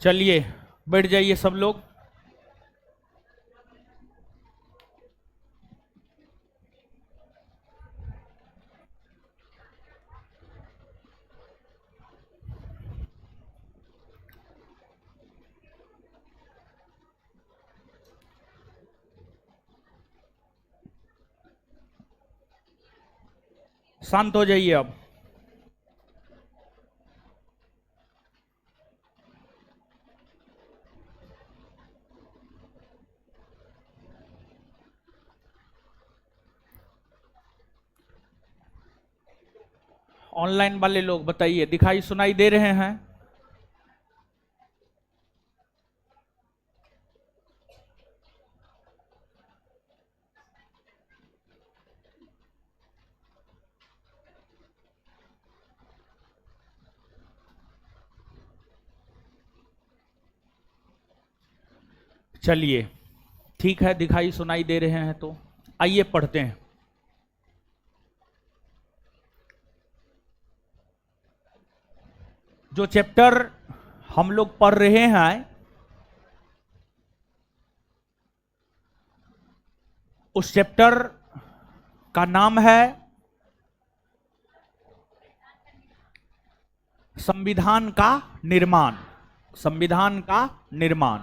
चलिए बैठ जाइए सब लोग। शांत हो जाइए अब। ऑनलाइन वाले लोग बताइए, दिखाई सुनाई दे रहे हैं? चलिए ठीक है, दिखाई सुनाई दे रहे हैं तो आइए पढ़ते हैं। जो चैप्टर हम लोग पढ़ रहे हैं उस चैप्टर का नाम है संविधान का निर्माण। संविधान का निर्माण।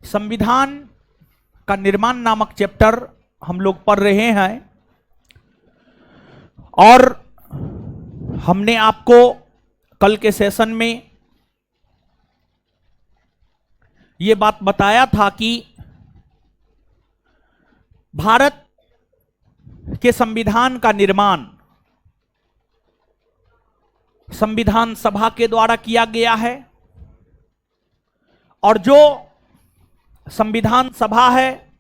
संविधान का निर्माण नामक चैप्टर हम लोग पढ़ रहे हैं और हमने आपको कल के सेशन में यह बात बताया था कि भारत के संविधान का निर्माण संविधान सभा के द्वारा किया गया है और जो संविधान सभा है,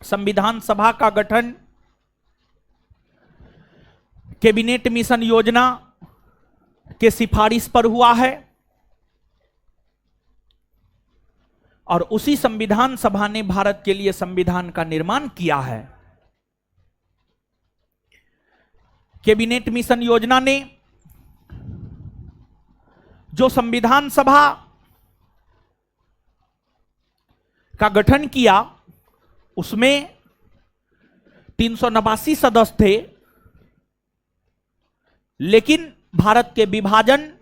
संविधान सभा का गठन कैबिनेट मिशन योजना के सिफारिश पर हुआ है और उसी संविधान सभा ने भारत के लिए संविधान का निर्माण किया है। कैबिनेट मिशन योजना ने जो संविधान सभा का गठन किया उसमें 389 सदस्य थे, लेकिन भारत के विभाजन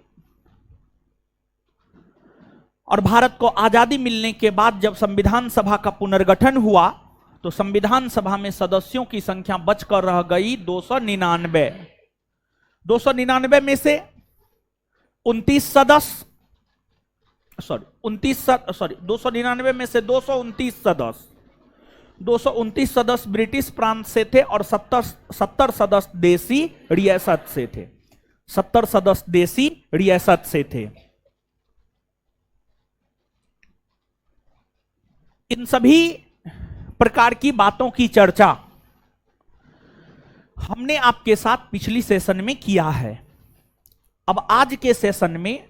और भारत को आजादी मिलने के बाद जब संविधान सभा का पुनर्गठन हुआ तो संविधान सभा में सदस्यों की संख्या बचकर रह गई 299। 299 में से 299 में से 229 सदस्य 229 सदस्य ब्रिटिश प्रांत से थे और 70 सदस्य देसी रियासत से थे। 70 सदस्य देसी रियासत से थे। इन सभी प्रकार की बातों की चर्चा हमने आपके साथ पिछली सेशन में किया है। अब आज के सेशन में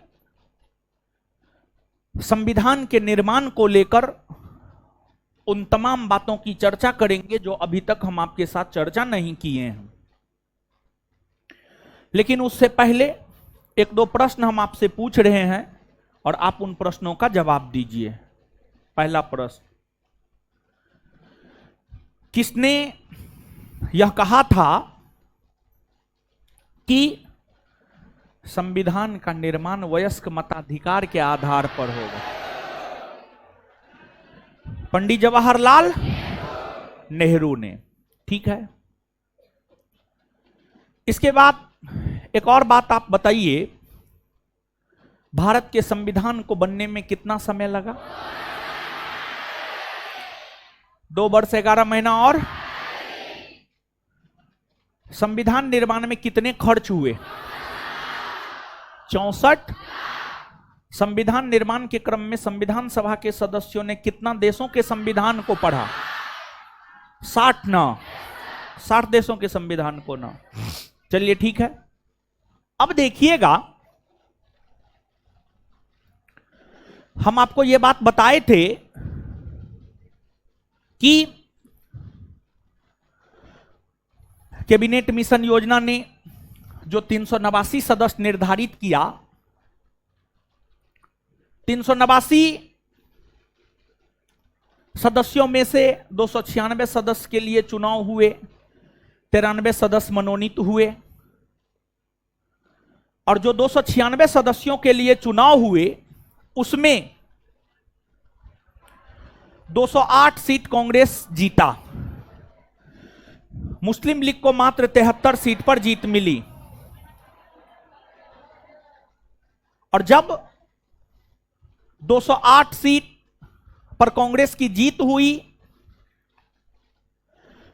संविधान के निर्माण को लेकर उन तमाम बातों की चर्चा करेंगे जो अभी तक हम आपके साथ चर्चा नहीं किए हैं। लेकिन उससे पहले एक दो प्रश्न हम आपसे पूछ रहे हैं और आप उन प्रश्नों का जवाब दीजिए। पहला प्रश्न, किसने यह कहा था कि संविधान का निर्माण वयस्क मताधिकार के आधार पर होगा? पंडित जवाहरलाल नेहरू ने। ठीक है। इसके बाद एक और बात आप बताइए, भारत के संविधान को बनने में कितना समय लगा? 2 वर्ष 11 महीना। और संविधान निर्माण में कितने खर्च हुए? 64। संविधान निर्माण के क्रम में संविधान सभा के सदस्यों ने कितना देशों के संविधान को पढ़ा? 60 ना, 60 देशों के संविधान को ना। चलिए ठीक है। अब देखिएगा, हम आपको यह बात बताए थे कि कैबिनेट मिशन योजना ने जो 389 सदस्य निर्धारित किया, 389 सदस्यों में से 296 सदस्य के लिए चुनाव हुए, 93 सदस्य मनोनीत हुए, और जो 296 सदस्यों के लिए चुनाव हुए उसमें 208 सीट कांग्रेस जीता। मुस्लिम लीग को मात्र 73 सीट पर जीत मिली। और जब 208 सीट पर कांग्रेस की जीत हुई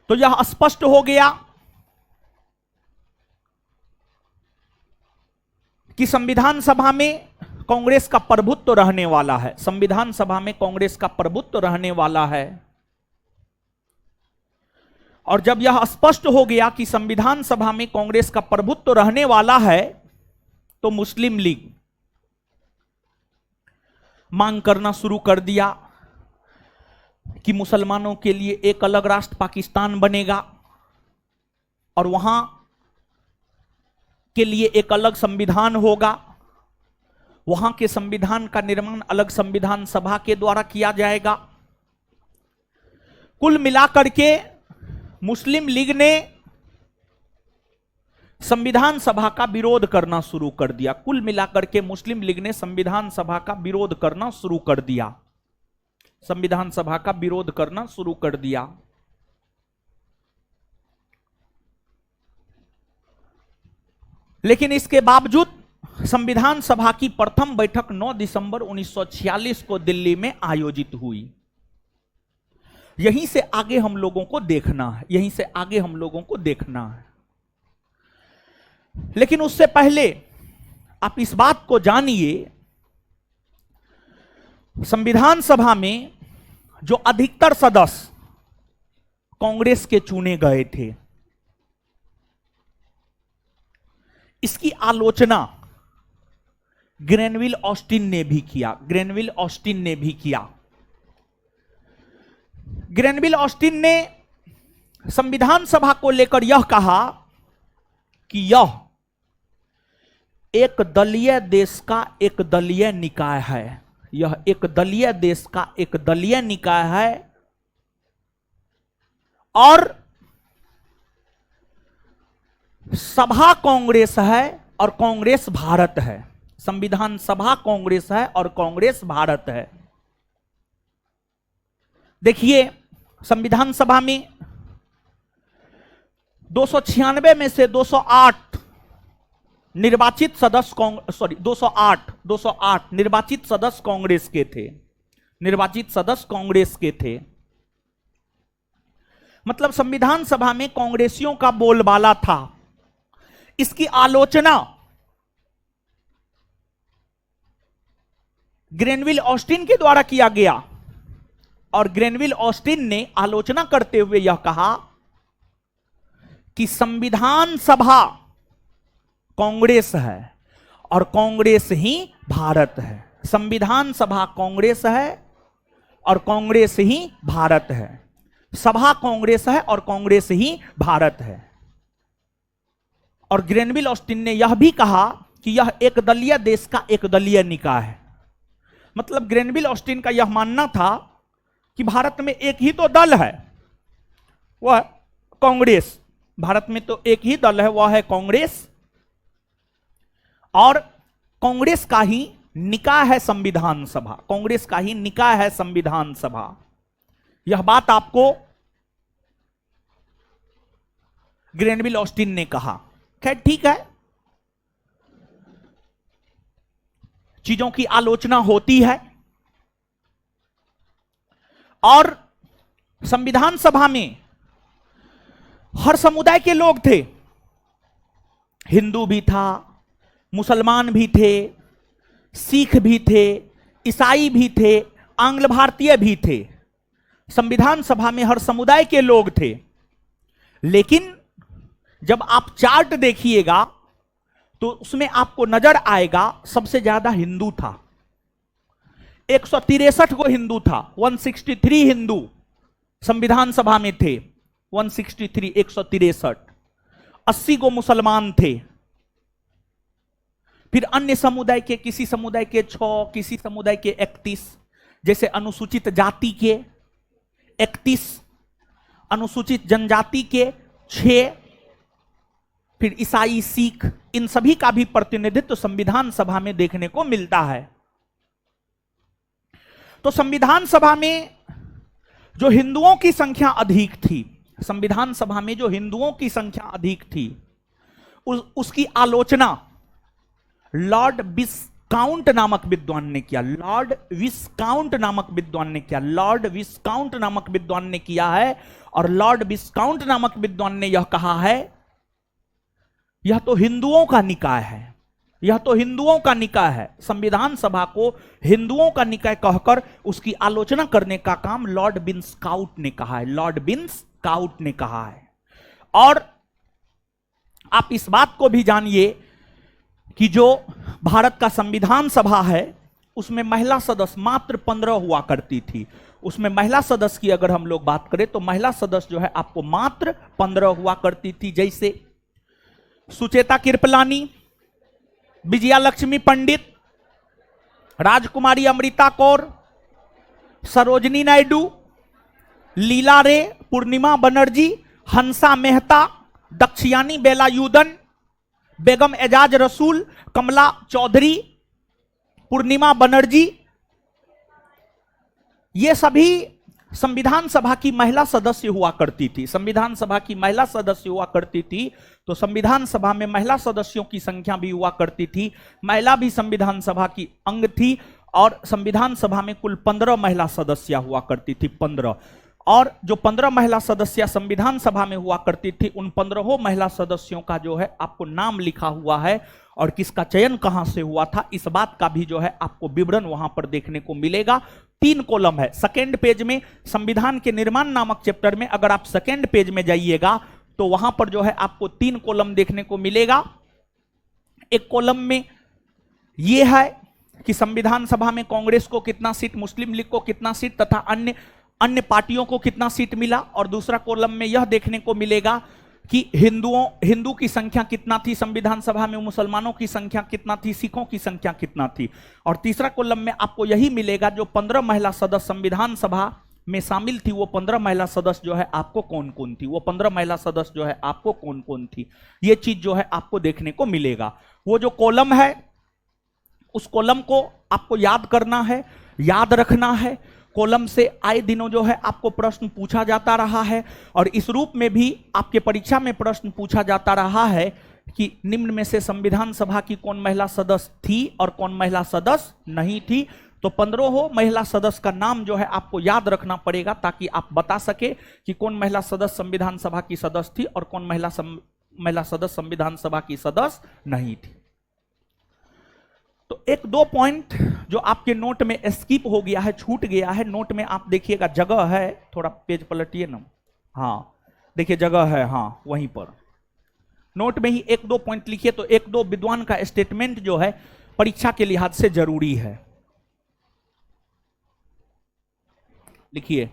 तो यह स्पष्ट हो गया कि संविधान सभा में कांग्रेस का प्रभुत्व रहने वाला है। संविधान सभा में कांग्रेस का प्रभुत्व रहने वाला है। और जब यह स्पष्ट हो गया कि संविधान सभा में कांग्रेस का प्रभुत्व रहने वाला है तो मुस्लिम लीग मांग करना शुरू कर दिया कि मुसलमानों के लिए एक अलग राष्ट्र पाकिस्तान बनेगा और वहां के लिए एक अलग संविधान होगा। वहां के संविधान का निर्माण अलग संविधान सभा के द्वारा किया जाएगा। कुल मिलाकर के मुस्लिम लीग ने संविधान सभा का विरोध करना शुरू कर दिया। कुल मिलाकर के मुस्लिम लीग ने संविधान सभा का विरोध करना शुरू कर दिया। संविधान सभा का विरोध करना शुरू कर दिया। लेकिन इसके बावजूद संविधान सभा की प्रथम बैठक 9 दिसंबर 1946 को दिल्ली में आयोजित हुई। यहीं से आगे हम लोगों को देखना है, यहीं से आगे हम लोगों को देखना है। लेकिन उससे पहले आप इस बात को जानिए, संविधान सभा में जो अधिकतर सदस्य कांग्रेस के चुने गए थे, इसकी आलोचना ग्रेनविल ऑस्टिन ने भी किया। ग्रेनविल ऑस्टिन ने भी किया। ग्रेनविल ऑस्टिन ने संविधान सभा को लेकर यह कहा कि यह एक दलीय देश का एक दलीय निकाय है। यह एक दलीय देश का एक दलीय निकाय है और सभा कांग्रेस है और कांग्रेस भारत है। संविधान सभा कांग्रेस है और कांग्रेस भारत है। देखिए, संविधान सभा में 296 में से 208 निर्वाचित सदस्य 208 निर्वाचित सदस्य कांग्रेस के थे। निर्वाचित सदस्य कांग्रेस के थे। मतलब संविधान सभा में कांग्रेसियों का बोलबाला था। इसकी आलोचना ग्रेनविल ऑस्टिन के द्वारा किया गया और ग्रेनविल ऑस्टिन ने आलोचना करते हुए यह कहा कि संविधान सभा कांग्रेस है और कांग्रेस ही भारत है। संविधान सभा कांग्रेस है और कांग्रेस ही भारत है। सभा कांग्रेस है और कांग्रेस ही भारत है। और ग्रेनविल ऑस्टिन ने यह भी कहा कि यह एक दलीय देश का एक दलीय निकाय है। मतलब ग्रेनविल ऑस्टिन का यह मानना था कि भारत में एक ही तो दल है, वह कांग्रेस। भारत में तो एक ही दल है, वह है कांग्रेस, और कांग्रेस का ही निकाय है संविधान सभा। कांग्रेस का ही निकाय है संविधान सभा। यह बात आपको ग्रेनविल ऑस्टिन ने कहा। खैर, ठीक है, चीजों की आलोचना होती है और संविधान सभा में हर समुदाय के लोग थे। हिंदू भी था, मुसलमान भी थे, सिख भी थे, ईसाई भी थे, आंग्ल भारतीय भी थे। संविधान सभा में हर समुदाय के लोग थे। लेकिन जब आप चार्ट देखिएगा तो उसमें आपको नजर आएगा सबसे ज्यादा हिंदू था। 163 को हिंदू था। 163 हिंदू संविधान सभा में थे। 163 163। 80 को मुसलमान थे। फिर अन्य समुदाय के, किसी समुदाय के 6, किसी समुदाय के 31, जैसे अनुसूचित जाति के 31, अनुसूचित जनजाति के 6, फिर ईसाई, सिख, इन सभी का भी प्रतिनिधित्व संविधान सभा में देखने को मिलता है। तो संविधान सभा में जो हिंदुओं की संख्या अधिक थी, संविधान सभा में जो हिंदुओं की संख्या अधिक थी, उसकी आलोचना लॉर्ड विस्काउंट नामक विद्वान ने किया। लॉर्ड विस्काउंट नामक विद्वान ने किया, लॉर्ड विस्काउंट नामक विद्वान ने किया है। और लॉर्ड विस्काउंट नामक विद्वान ने यह कहा है, यह तो हिंदुओं का निकाय है, यह तो हिंदुओं का निकाय है। संविधान सभा को हिंदुओं का निकाय कहकर उसकी आलोचना करने का काम लॉर्ड विस्काउंट ने कहा है, लॉर्ड विस्काउंट ने कहा है। और आप इस बात को भी जानिए कि जो भारत का संविधान सभा है उसमें महिला सदस्य मात्र 15 हुआ करती थी। उसमें महिला सदस्य की अगर हम लोग बात करें तो महिला सदस्य जो है आपको मात्र 15 हुआ करती थी। जैसे सुचेता कृपलानी, विजया लक्ष्मी पंडित, राजकुमारी अमृता कौर, सरोजनी नायडू, लीला रे, पूर्णिमा बनर्जी, हंसा मेहता, दक्षयानी बेलायुधन, बेगम एजाज रसूल, कमला चौधरी, पूर्णिमा बनर्जी, ये सभी संविधान सभा की महिला सदस्य हुआ करती थी। संविधान सभा की महिला सदस्य हुआ करती थी तो संविधान सभा में महिला सदस्यों की संख्या भी हुआ करती थी। महिला भी संविधान सभा की अंग थी और संविधान सभा में कुल 15 महिला सदस्य हुआ करती थी, 15। और जो 15 महिला सदस्य संविधान सभा में हुआ करती थी, उन 15 महिला सदस्यों का जो है आपको नाम लिखा हुआ है और किसका चयन कहां से हुआ था इस बात का भी जो है आपको विवरण वहां पर देखने को मिलेगा। 3 कॉलम है। सेकेंड पेज में संविधान के निर्माण नामक चैप्टर में अगर आप सेकेंड पेज में जाइएगा तो वहां पर जो है आपको 3 कॉलम देखने को मिलेगा। एक कॉलम में यह है कि संविधान सभा में कांग्रेस को कितना सीट, मुस्लिम लीग को कितना सीट तथा अन्य पार्टियों को कितना सीट मिला। और दूसरा कॉलम में यह देखने को मिलेगा कि हिंदू की संख्या कितना थी संविधान सभा में, मुसलमानों की संख्या कितना थी, सिखों की संख्या कितना थी। और तीसरा कॉलम में आपको यही मिलेगा जो 15 महिला सदस्य संविधान सभा में शामिल थी, वो 15 महिला सदस्य जो है आपको कौन कौन थी, वो 15 महिला सदस्य जो है आपको कौन कौन थी, ये चीज जो है आपको देखने को मिलेगा। वो जो कॉलम है उस कॉलम को आपको याद करना है, याद रखना है। कॉलम से आए दिनों जो है आपको प्रश्न पूछा जाता रहा है और इस रूप में भी आपके परीक्षा में प्रश्न पूछा जाता रहा है कि निम्न में से संविधान सभा की कौन महिला सदस्य थी और कौन महिला सदस्य नहीं थी। तो 15 महिला सदस्य का नाम जो है आपको याद रखना पड़ेगा ताकि आप बता सके कि कौन महिला सदस्य संविधान सभा की सदस्य थी और कौन महिला सदस्य संविधान सभा की सदस्य नहीं थी। तो 1-2 पॉइंट जो आपके नोट में स्किप हो गया है, छूट गया है, नोट में आप देखिएगा, जगह है, थोड़ा पेज पलटिए ना, हाँ देखिए जगह है, हाँ वहीं पर नोट में ही 1-2 पॉइंट लिखिए। तो 1-2 विद्वान का स्टेटमेंट जो है परीक्षा के लिहाज से जरूरी है, लिखिए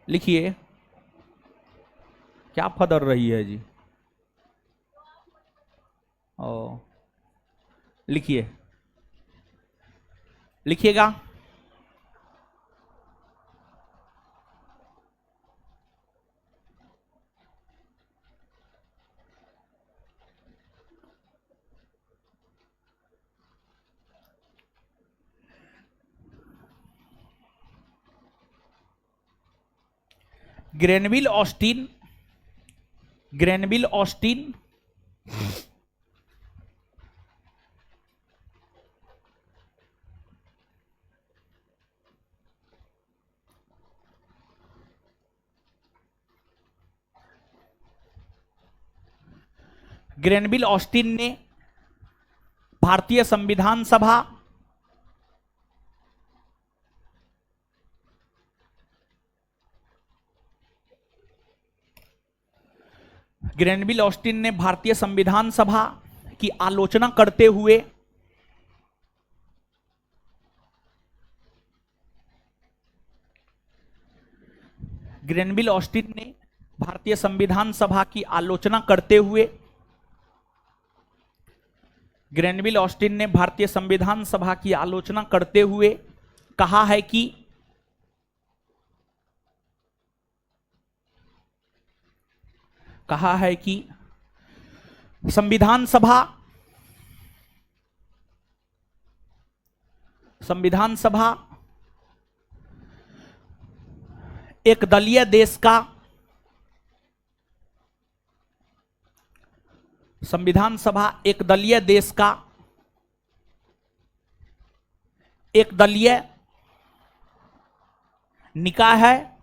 लिखिए। क्या फदर रही है जी? ओ लिखिए, लिखिएगा। ग्रेनविल ऑस्टिन ग्रेनविल ऑस्टिन ने भारतीय संविधान सभा ग्रेनविल ऑस्टिन ने भारतीय संविधान सभा की आलोचना करते हुए ग्रेनविल ऑस्टिन ने भारतीय संविधान सभा की आलोचना करते हुए ग्रेनविल ऑस्टिन ने भारतीय संविधान सभा की आलोचना करते हुए कहा है कि संविधान सभा एक दलीय देश का संविधान सभा एक दलीय देश का एक दलीय निकाय है।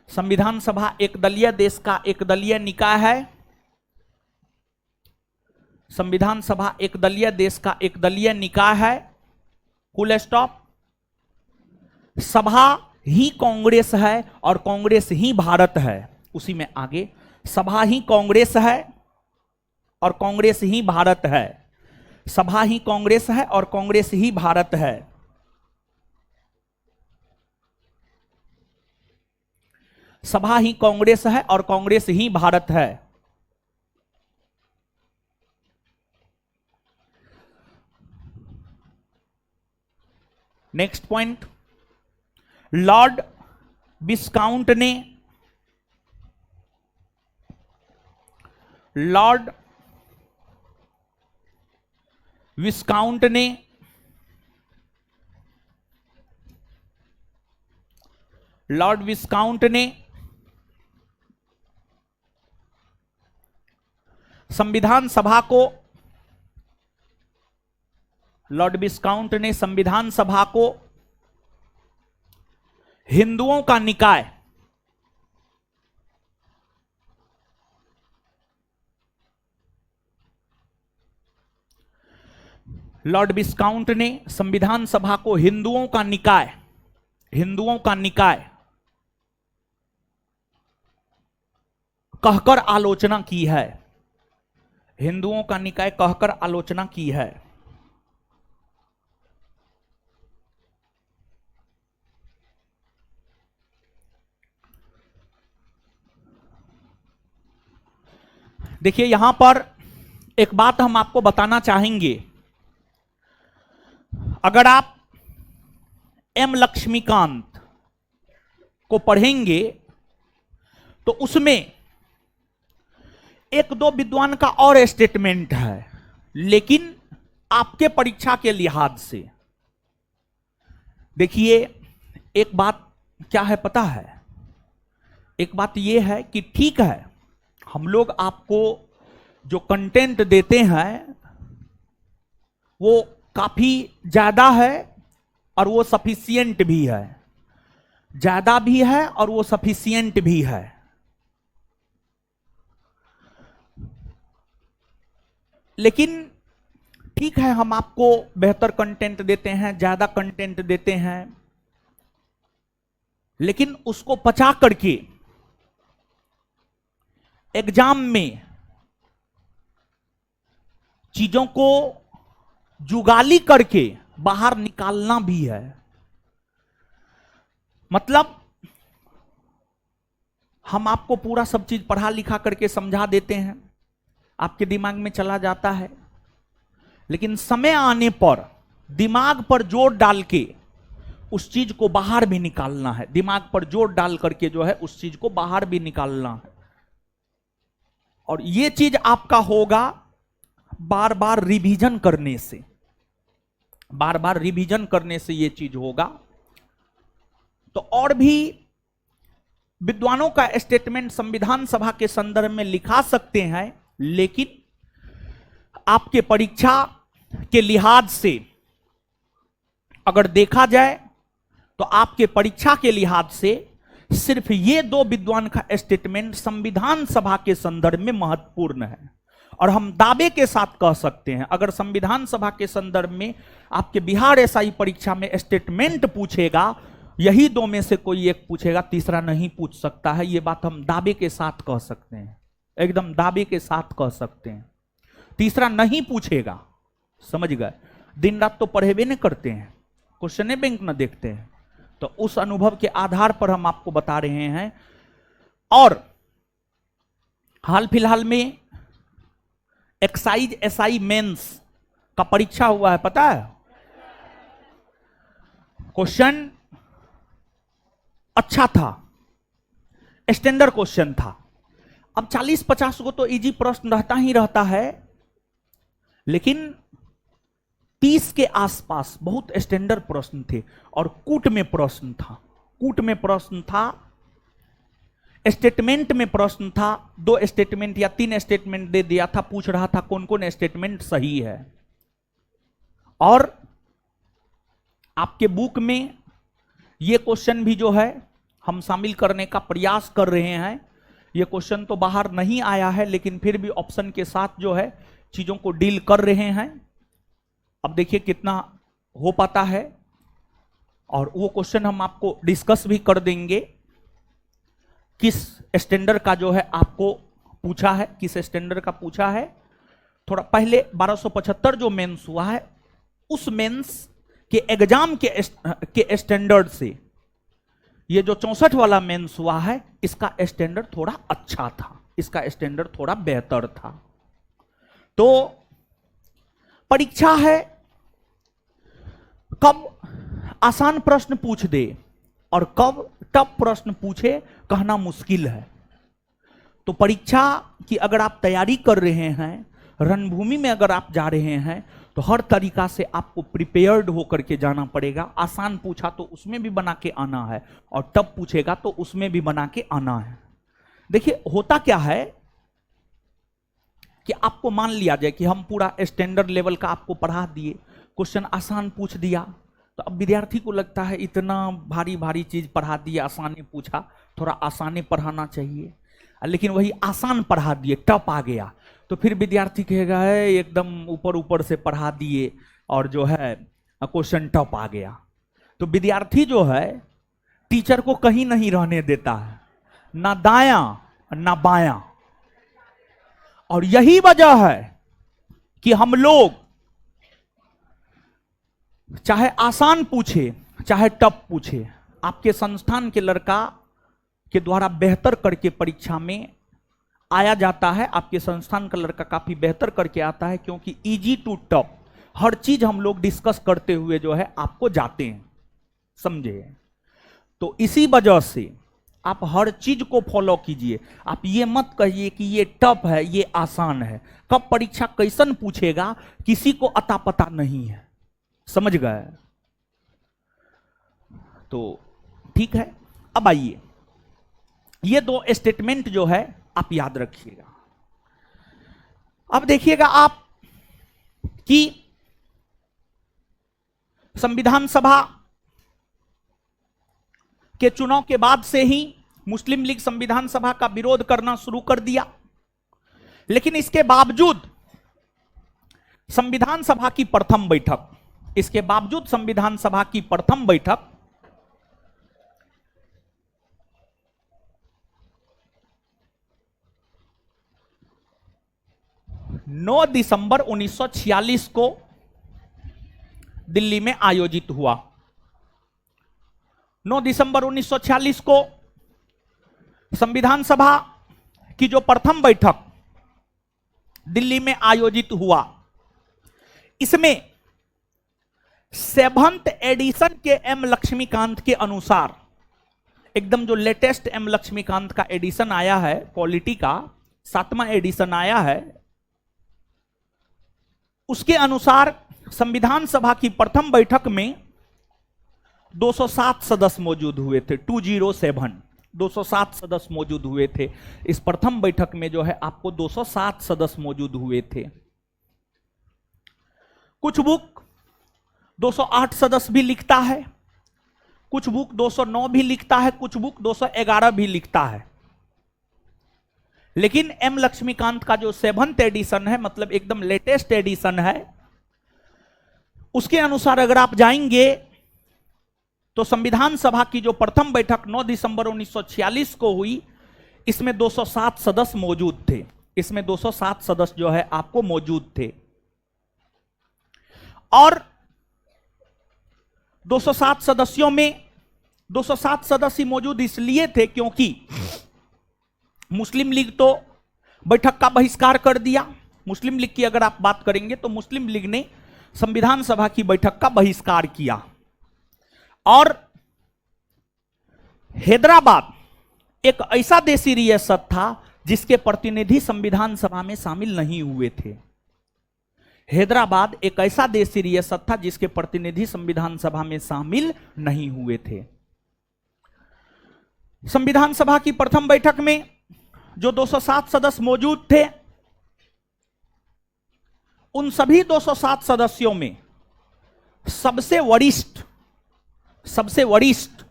संविधान सभा एक दलीय देश का एक दलीय निकाय है। संविधान सभा एक दलीय देश का एक दलीय निकाय है। Full stop. सभा ही कांग्रेस है और कांग्रेस ही भारत है। उसी में आगे, सभा ही कांग्रेस है और कांग्रेस ही भारत है। सभा ही कांग्रेस है और कांग्रेस ही भारत है। सभा ही कांग्रेस है और कांग्रेस ही भारत है। नेक्स्ट पॉइंट, लॉर्ड विस्काउंट ने लॉर्ड विस्काउंट ने संविधान सभा को हिंदुओं का निकाय लॉर्ड विस्काउंट ने संविधान सभा को हिंदुओं का निकाय कहकर आलोचना की है। हिंदुओं का निकाय कहकर आलोचना की है। देखिए, यहां पर एक बात हम आपको बताना चाहेंगे। अगर आप एम लक्ष्मीकांत को पढ़ेंगे तो उसमें एक दो विद्वान का और स्टेटमेंट है, लेकिन आपके परीक्षा के लिहाज से देखिए, एक बात क्या है पता है? एक बात यह है कि ठीक है, हम लोग आपको जो कंटेंट देते हैं वो काफी ज्यादा है और वो सफिशिएंट भी है। ज्यादा भी है और वो सफिशिएंट भी है। लेकिन ठीक है, हम आपको बेहतर कंटेंट देते हैं, ज्यादा कंटेंट देते हैं, लेकिन उसको पचा करके एग्जाम में चीजों को जुगाली करके बाहर निकालना भी है। मतलब हम आपको पूरा सब चीज पढ़ा लिखा करके समझा देते हैं, आपके दिमाग में चला जाता है, लेकिन समय आने पर दिमाग पर जोर डाल के उस चीज को बाहर भी निकालना है। दिमाग पर जोर डाल करके जो है उस चीज को बाहर भी निकालना है। और ये चीज आपका होगा बार बार रिवीजन करने से। बार बार रिवीजन करने से ये चीज होगा। तो और भी विद्वानों का स्टेटमेंट संविधान सभा के संदर्भ में लिखा सकते हैं, लेकिन आपके परीक्षा के लिहाज से अगर देखा जाए तो आपके परीक्षा के लिहाज से सिर्फ ये दो विद्वान का स्टेटमेंट संविधान सभा के संदर्भ में महत्वपूर्ण है। और हम दावे के साथ कह सकते हैं, अगर संविधान सभा के संदर्भ में आपके बिहार एसआई परीक्षा में स्टेटमेंट पूछेगा, यही दो में से कोई एक पूछेगा, तीसरा नहीं पूछ सकता है। ये बात हम दावे के साथ कह सकते हैं, एकदम दावे के साथ कह सकते हैं। तीसरा नहीं पूछेगा, समझ गए? दिन रात तो पढ़े भी नहीं करते हैं, क्वेश्चन बैंक न देखते हैं। तो उस अनुभव के आधार पर हम आपको बता रहे हैं। और हाल फिलहाल में एक्साइज एसआई मेंस का परीक्षा हुआ है, पता है? क्वेश्चन अच्छा था, स्टैंडर्ड क्वेश्चन था। अब 40-50 को तो इजी प्रश्न रहता ही रहता है, लेकिन 30 के आसपास बहुत स्टैंडर्ड प्रश्न थे और कूट में प्रश्न था। कूट में प्रश्न था, स्टेटमेंट में प्रश्न था, 2 स्टेटमेंट या 3 स्टेटमेंट दे दिया था, पूछ रहा था कौन कौन स्टेटमेंट सही है। और आपके बुक में ये क्वेश्चन भी जो है हम शामिल करने का प्रयास कर रहे हैं। ये क्वेश्चन तो बाहर नहीं आया है, लेकिन फिर भी ऑप्शन के साथ जो है चीजों को डील कर रहे हैं। अब देखिए कितना हो पाता है, और वो क्वेश्चन हम आपको डिस्कस भी कर देंगे, किस स्टैंडर्ड का जो है आपको पूछा है, किस स्टैंडर्ड का पूछा है। थोड़ा पहले 1275 जो मेंस हुआ है, उस मेंस के एग्जाम के स्टैंडर्ड से ये जो 64 वाला मेंस हुआ है, इसका स्टैंडर्ड थोड़ा अच्छा था, इसका स्टैंडर्ड थोड़ा बेहतर था। तो परीक्षा है, कब आसान प्रश्न पूछ दे और कब टफ प्रश्न पूछे कहना मुश्किल है। तो परीक्षा की अगर आप तैयारी कर रहे हैं, रणभूमि में अगर आप जा रहे हैं, तो हर तरीका से आपको प्रिपेयर्ड होकर के जाना पड़ेगा। आसान पूछा तो उसमें भी बना के आना है, और टफ पूछेगा तो उसमें भी बना के आना है। देखिए होता क्या है कि आपको मान लिया जाए कि हम पूरा स्टैंडर्ड लेवल का आपको पढ़ा दिए, क्वेश्चन आसान पूछ दिया, तो अब विद्यार्थी को लगता है इतना भारी भारी चीज पढ़ा दिया, आसानी पूछा, थोड़ा आसानी पढ़ाना चाहिए। लेकिन वही आसान पढ़ा दिए, टफ आ गया, तो फिर विद्यार्थी कहेगा है एकदम ऊपर ऊपर से पढ़ा दिए और जो है क्वेश्चन टफ आ गया। तो विद्यार्थी जो है टीचर को कहीं नहीं रहने देता है, ना दायां ना बायां। और यही वजह है कि हम लोग चाहे आसान पूछे चाहे टफ पूछे, आपके संस्थान के लड़का के द्वारा बेहतर करके परीक्षा में आया जाता है। आपके संस्थान का लड़का काफी बेहतर करके आता है, क्योंकि इजी टू टफ हर चीज हम लोग डिस्कस करते हुए जो है आपको जाते हैं, समझे? तो इसी वजह से आप हर चीज को फॉलो कीजिए। आप ये मत कहिए कि ये टफ है ये आसान है। कब परीक्षा कैसन पूछेगा किसी को अता पता नहीं है, समझ गए? तो ठीक है, अब आइए ये 2 स्टेटमेंट जो है आप याद रखिएगा। अब देखिएगा आप कि संविधान सभा के चुनाव के बाद से ही मुस्लिम लीग संविधान सभा का विरोध करना शुरू कर दिया, लेकिन इसके बावजूद संविधान सभा की प्रथम बैठक, इसके बावजूद संविधान सभा की प्रथम बैठक 9 दिसंबर 1946 को दिल्ली में आयोजित हुआ। 9 दिसंबर 1946 को संविधान सभा की जो प्रथम बैठक दिल्ली में आयोजित हुआ, इसमें 7th एडिशन के एम लक्ष्मीकांत के अनुसार, एकदम जो लेटेस्ट एम लक्ष्मीकांत का एडिशन आया है, क्वालिटी का 7वां एडिशन आया है, उसके अनुसार संविधान सभा की प्रथम बैठक में 207 सदस्य मौजूद हुए थे। 207 सदस्य मौजूद हुए थे। इस प्रथम बैठक में जो है आपको 207 सदस्य मौजूद हुए थे। कुछ बुक 208 सदस्य भी लिखता है, कुछ बुक 209 भी लिखता है, कुछ बुक 211 भी लिखता है। लेकिन एम लक्ष्मीकांत का जो 7th एडिशन है, मतलब एकदम लेटेस्ट एडिशन है, उसके अनुसार अगर आप जाएंगे तो संविधान सभा की जो प्रथम बैठक 9 दिसंबर 1946 को हुई, इसमें 207 सदस्य मौजूद थे। इसमें 207 सदस्य जो है आपको मौजूद थे। और 207 सदस्यों में 207 सदस्य मौजूद इसलिए थे क्योंकि मुस्लिम लीग तो बैठक का बहिष्कार कर दिया। मुस्लिम लीग की अगर आप बात करेंगे तो मुस्लिम लीग ने संविधान सभा की बैठक का बहिष्कार किया और हैदराबाद एक ऐसा देशी रियासत था जिसके प्रतिनिधि संविधान सभा में शामिल नहीं हुए थे। हैदराबाद एक ऐसा देशी रियासत था जिसके प्रतिनिधि संविधान सभा में शामिल नहीं हुए थे। संविधान सभा की प्रथम बैठक में जो 207 सदस्य मौजूद थे, उन सभी 207 सदस्यों में सबसे वरिष्ठ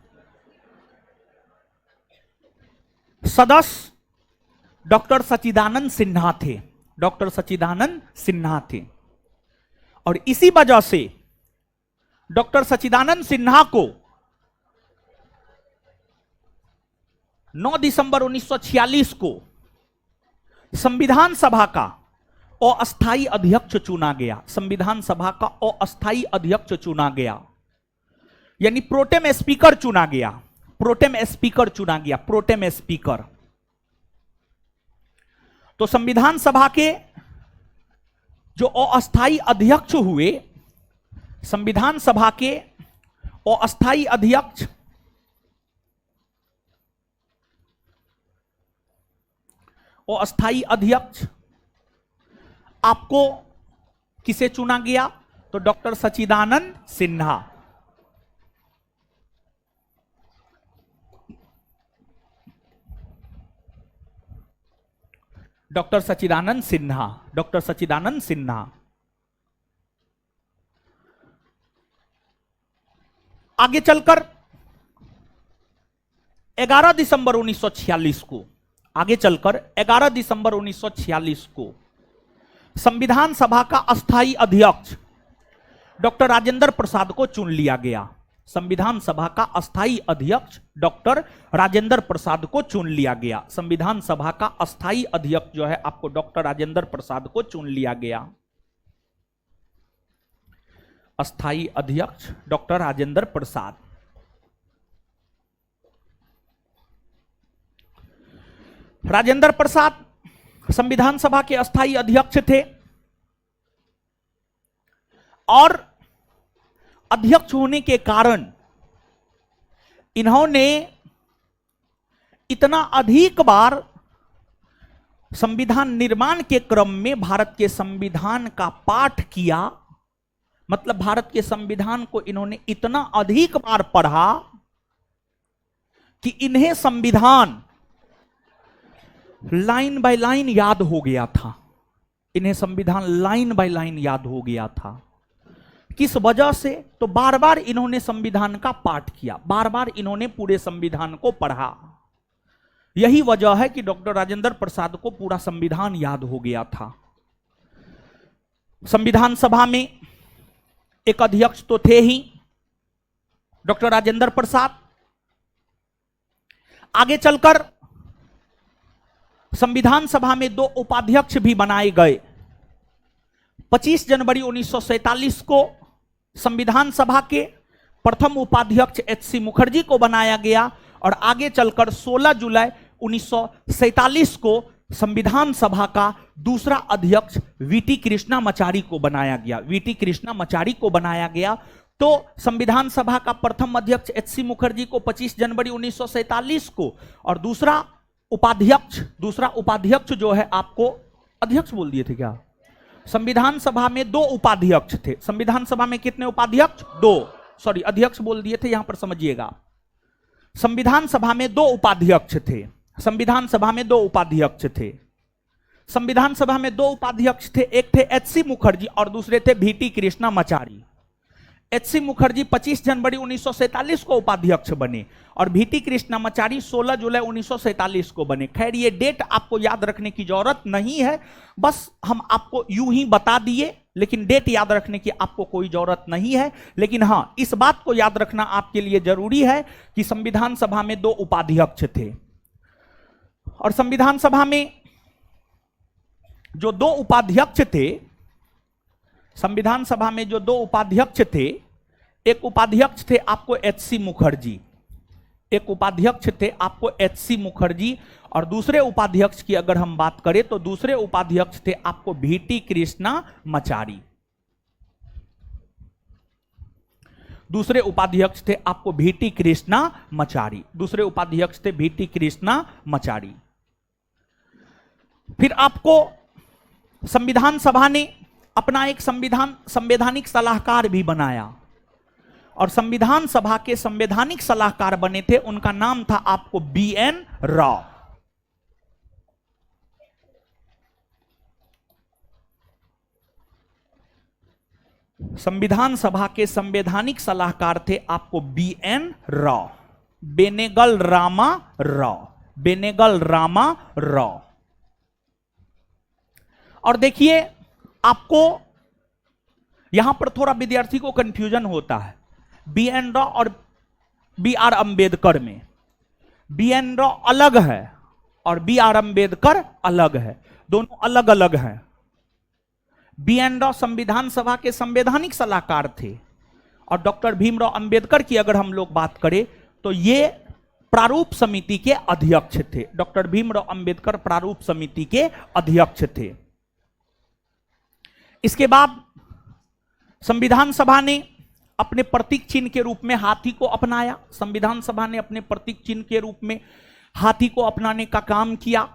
सदस्य डॉक्टर सच्चिदानंद सिन्हा थे। डॉक्टर सच्चिदानंद सिन्हा थे और इसी वजह से डॉक्टर सच्चिदानंद सिन्हा को 9 दिसंबर 1946 को संविधान सभा का अस्थायी अध्यक्ष चुना गया। संविधान सभा का अस्थायी अध्यक्ष चुना गया, यानी प्रोटेम स्पीकर चुना गया। Pro tem speaker. तो संविधान सभा के जो अस्थायी अध्यक्ष हुए, संविधान सभा के अस्थायी अध्यक्ष आपको किसे चुना गया? तो डॉक्टर सच्चिदानंद सिन्हा। डॉक्टर सच्चिदानंद सिन्हा। आगे चलकर 11 दिसंबर 1946 को संविधान सभा का अस्थायी अध्यक्ष डॉक्टर राजेंद्र प्रसाद को चुन लिया गया। संविधान सभा का अस्थायी अध्यक्ष डॉक्टर राजेंद्र प्रसाद को चुन लिया गया। संविधान सभा का अस्थायी अध्यक्ष जो है आपको डॉक्टर राजेंद्र प्रसाद को चुन लिया गया। अस्थायी अध्यक्ष डॉक्टर राजेंद्र प्रसाद। राजेंद्र प्रसाद संविधान सभा के अस्थायी अध्यक्ष थे और अध्यक्ष होने के कारण इन्होंने इतना अधिक बार संविधान निर्माण के क्रम में भारत के संविधान का पाठ किया। मतलब भारत के संविधान को इन्होंने इतना अधिक बार पढ़ा कि इन्हें संविधान लाइन बाय लाइन याद हो गया था। किस वजह से? तो बार बार इन्होंने संविधान का पाठ किया, बार बार इन्होंने पूरे संविधान को पढ़ा। यही वजह है कि डॉक्टर राजेंद्र प्रसाद को पूरा संविधान याद हो गया था। संविधान सभा में एक अध्यक्ष तो थे ही डॉक्टर राजेंद्र प्रसाद। आगे चलकर संविधान सभा में 2 उपाध्यक्ष भी बनाए गए। 25 जनवरी 1947 को संविधान सभा के प्रथम उपाध्यक्ष एच.सी. मुखर्जी को बनाया गया और आगे चलकर 16 जुलाई 1947 को संविधान सभा का दूसरा अध्यक्ष वीटी कृष्णामाचारी को बनाया गया। तो संविधान सभा का प्रथम अध्यक्ष एच.सी. मुखर्जी को 25 जनवरी 1947 को और दूसरा उपाध्यक्ष जो है आपको अध्यक्ष बोल दिए थे क्या? संविधान सभा में 2 उपाध्यक्ष थे। संविधान सभा में कितने उपाध्यक्ष? 2। सॉरी, अध्यक्ष बोल दिए थे, यहां पर समझिएगा। संविधान सभा में 2 उपाध्यक्ष थे। संविधान सभा में 2 उपाध्यक्ष थे। एक थे एच.सी. मुखर्जी और दूसरे थे वीटी कृष्णामाचारी। एच.सी. मुखर्जी 25 जनवरी 1947 को उपाध्यक्ष बने और वीटी कृष्णामाचारी 16 जुलाई 1947 को बने। खैर, ये डेट आपको याद रखने की जरूरत नहीं है, बस हम आपको यूं ही बता दिए, लेकिन डेट याद रखने की आपको कोई जरूरत नहीं है। लेकिन हाँ, इस बात को याद रखना आपके लिए जरूरी है कि संविधान सभा में 2 उपाध्यक्ष थे और संविधान सभा में जो 2 उपाध्यक्ष थे, एक उपाध्यक्ष थे आपको एच.सी. मुखर्जी, और दूसरे उपाध्यक्ष की अगर हम बात करें तो दूसरे उपाध्यक्ष थे आपको वीटी कृष्णामाचारी। दूसरे उपाध्यक्ष थे आपको VT कृष्णामाचारी, दूसरे उपाध्यक्ष थे VT कृष्णामाचारी। फिर आपको संविधान सभा ने अपना एक संवैधानिक सलाहकार भी बनाया, और संविधान सभा के संवैधानिक सलाहकार बने थे, उनका नाम था आपको BN राव। संविधान सभा के संवैधानिक सलाहकार थे आपको BN राव, बेनेगल रामा राव, बेनेगल रामा राव। और देखिए आपको यहां पर थोड़ा विद्यार्थी को कंफ्यूजन होता है BN राव और BR अंबेडकर में। BN राव अलग है और BR अंबेडकर अलग है, दोनों अलग अलग हैं। BN राव संविधान सभा के संवैधानिक सलाहकार थे, और डॉक्टर भीमराव अंबेडकर की अगर हम लोग बात करें तो ये प्रारूप समिति के अध्यक्ष थे। डॉक्टर भीमराव अंबेडकर प्रारूप समिति के अध्यक्ष थे। इसके बाद संविधान सभा ने अपने प्रतीक चिन्ह के रूप में हाथी को अपनाया। संविधान सभा ने अपने प्रतीक चिन्ह के रूप में हाथी को अपनाने का काम किया,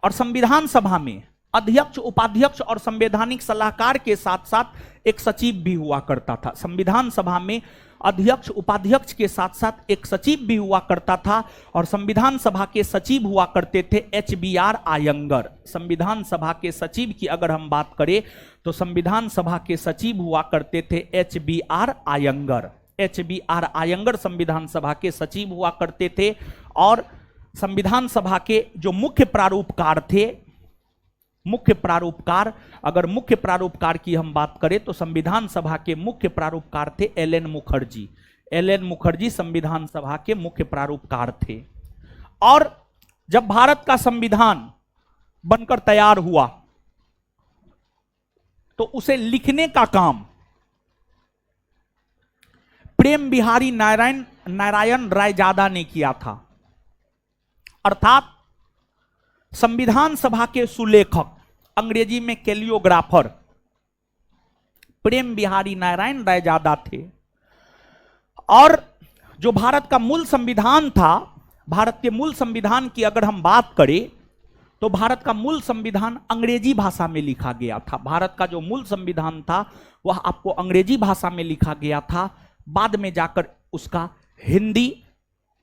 और संविधान सभा में अध्यक्ष, उपाध्यक्ष और संवैधानिक सलाहकार के साथ साथ एक सचिव भी हुआ करता था। संविधान सभा में अध्यक्ष, उपाध्यक्ष के साथ साथ एक सचिव भी हुआ करता था, और संविधान सभा के सचिव हुआ करते थे HBR आयंगर। संविधान सभा के सचिव की अगर हम बात करें तो संविधान सभा के सचिव हुआ करते थे HBR आयंगर। HBR आयंगर संविधान सभा के सचिव हुआ करते थे। और संविधान सभा के जो मुख्य प्रारूपकार थे, मुख्य प्रारूपकार, अगर मुख्य प्रारूपकार की हम बात करें तो संविधान सभा के मुख्य प्रारूपकार थे LN मुखर्जी। LN मुखर्जी संविधान सभा के मुख्य प्रारूपकार थे। और जब भारत का संविधान बनकर तैयार हुआ तो उसे लिखने का काम प्रेम बिहारी नारायण रायजादा ने किया था। अर्थात संविधान सभा के सुलेखक, अंग्रेजी में कैलियोग्राफर, प्रेम बिहारी नारायण रायजादा थे। और जो भारत का मूल संविधान था, भारत के मूल संविधान की अगर हम बात करें तो भारत का मूल संविधान अंग्रेजी भाषा में लिखा गया था। भारत का जो मूल संविधान था वह आपको अंग्रेजी भाषा में लिखा गया था। बाद में जाकर उसका हिंदी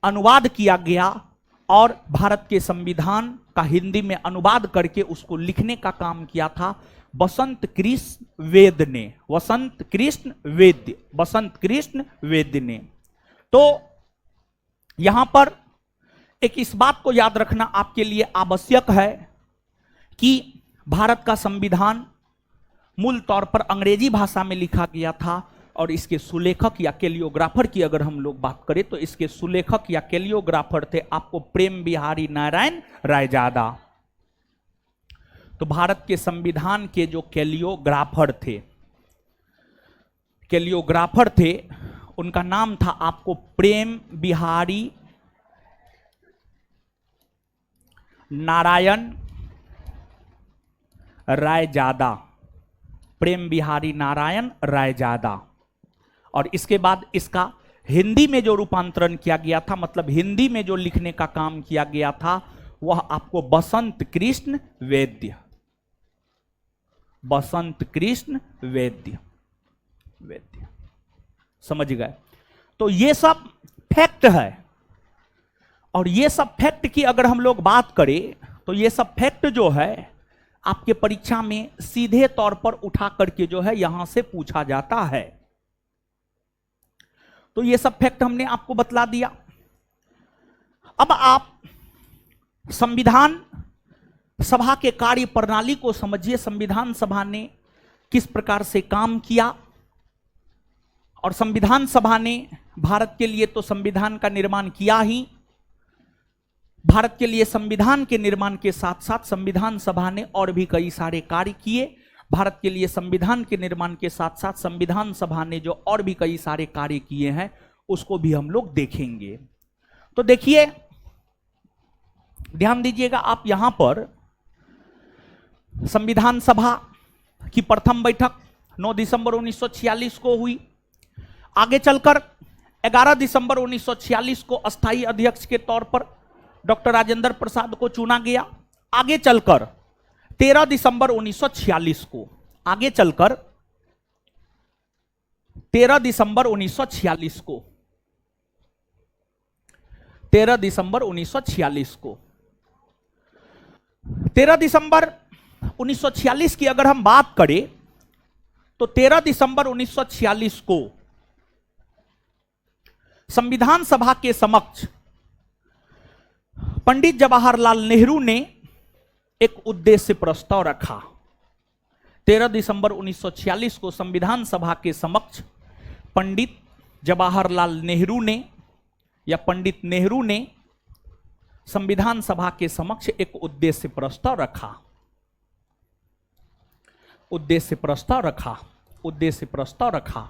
अनुवाद किया गया, और भारत के संविधान का हिंदी में अनुवाद करके उसको लिखने का काम किया था बसंत कृष्ण वेद ने। बसंत कृष्ण वेद ने। तो यहां पर एक इस बात को याद रखना आपके लिए आवश्यक है कि भारत का संविधान मूल तौर पर अंग्रेजी भाषा में लिखा गया था, और इसके सुलेखक या कैलियोग्राफर की अगर हम लोग बात करें तो इसके सुलेखक या कैलियोग्राफर थे आपको प्रेम बिहारी नारायण रायजादा। तो भारत के संविधान के जो कैलियोग्राफर थे उनका नाम था आपको प्रेम बिहारी नारायण रायजादा। प्रेम बिहारी नारायण रायजादा। और इसके बाद इसका हिंदी में जो रूपांतरण किया गया था, मतलब हिंदी में जो लिखने का काम किया गया था, वह आपको बसंत कृष्ण वेद्य। बसंत कृष्ण वेद्य समझ गए। तो ये सब फैक्ट है, और ये सब फैक्ट की अगर हम लोग बात करें तो ये सब फैक्ट जो है आपके परीक्षा में सीधे तौर पर उठा करके जो है यहां से पूछा जाता है। तो ये सब फैक्ट हमने आपको बतला दिया। अब आप संविधान सभा के कार्य प्रणाली को समझिए। संविधान सभा ने किस प्रकार से काम किया, और संविधान सभा ने भारत के लिए तो संविधान का निर्माण किया ही, भारत के लिए संविधान के निर्माण के साथ साथ संविधान सभा ने और भी कई सारे कार्य किए। भारत के लिए संविधान के निर्माण के साथ साथ संविधान सभा ने जो और भी कई सारे कार्य किए हैं उसको भी हम लोग देखेंगे। तो देखिए, ध्यान दीजिएगा आप यहां पर संविधान सभा की प्रथम बैठक 9 दिसंबर 1946 को हुई। आगे चलकर 11 दिसंबर 1946 को अस्थायी अध्यक्ष के तौर पर डॉक्टर राजेंद्र प्रसाद को चुना गया। आगे चलकर 13 दिसंबर 1946 को, आगे चलकर 13 दिसंबर 1946 को, 13 दिसंबर 1946 को, 13 दिसंबर 1946 की अगर हम बात करें तो 13 दिसंबर 1946 को संविधान सभा के समक्ष पंडित जवाहरलाल नेहरू ने एक उद्देश्य प्रस्ताव रखा। 13 दिसंबर 1946 को संविधान सभा के समक्ष पंडित जवाहरलाल नेहरू ने या पंडित नेहरू ने संविधान सभा के समक्ष एक उद्देश्य प्रस्ताव रखा। उद्देश्य प्रस्ताव रखा, उद्देश्य प्रस्ताव रखा।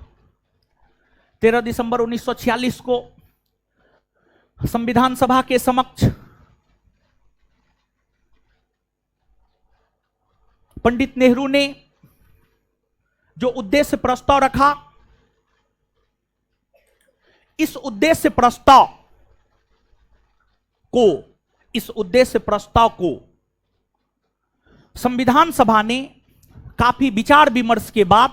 13 दिसंबर 1946 को संविधान सभा के समक्ष पंडित नेहरू ने जो उद्देश्य प्रस्ताव रखा, इस उद्देश्य प्रस्ताव को संविधान सभा ने काफी विचार विमर्श के बाद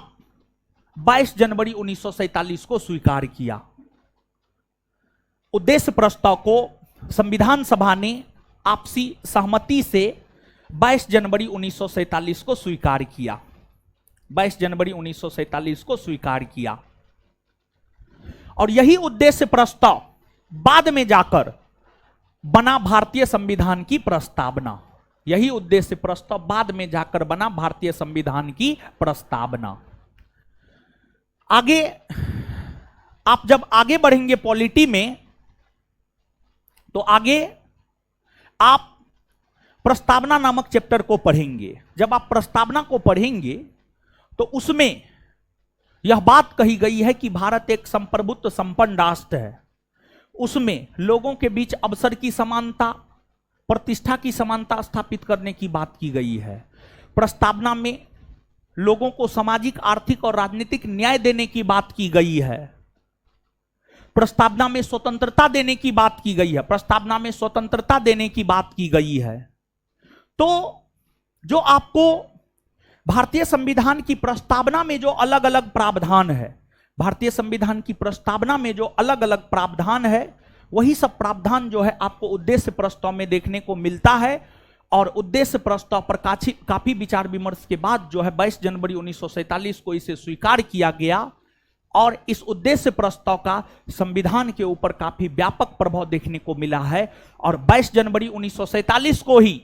22 जनवरी 1947 को स्वीकार किया। उद्देश्य प्रस्ताव को संविधान सभा ने आपसी सहमति से 22 जनवरी 1947 को स्वीकार किया। 22 जनवरी 1947 को स्वीकार किया और यही उद्देश्य प्रस्ताव बाद में जाकर बना भारतीय संविधान की प्रस्तावना। यही उद्देश्य प्रस्ताव बाद में जाकर बना भारतीय संविधान की प्रस्तावना। आगे आप जब आगे बढ़ेंगे पॉलिटी में तो आगे आप प्रस्तावना नामक चैप्टर को पढ़ेंगे। जब आप प्रस्तावना को पढ़ेंगे तो उसमें यह बात कही गई है कि भारत एक संप्रभुत्व संपन्न राष्ट्र है। उसमें लोगों के बीच अवसर की समानता, प्रतिष्ठा की समानता स्थापित करने की बात की गई है। प्रस्तावना में लोगों को सामाजिक, आर्थिक और राजनीतिक न्याय देने की बात की गई है। प्रस्तावना में स्वतंत्रता देने की बात की गई है। प्रस्तावना में स्वतंत्रता देने की बात की गई है। तो जो आपको भारतीय संविधान की प्रस्तावना में जो अलग अलग प्रावधान है, भारतीय संविधान की प्रस्तावना में जो अलग अलग प्रावधान है, वही सब प्रावधान जो है आपको उद्देश्य प्रस्ताव में देखने को मिलता है। और उद्देश्य प्रस्ताव पर काफी विचार विमर्श के बाद जो है 22 जनवरी 1947 को इसे स्वीकार किया गया और इस उद्देश्य प्रस्ताव का संविधान के ऊपर काफी व्यापक प्रभाव देखने को मिला है। और 22 जनवरी 1947 को ही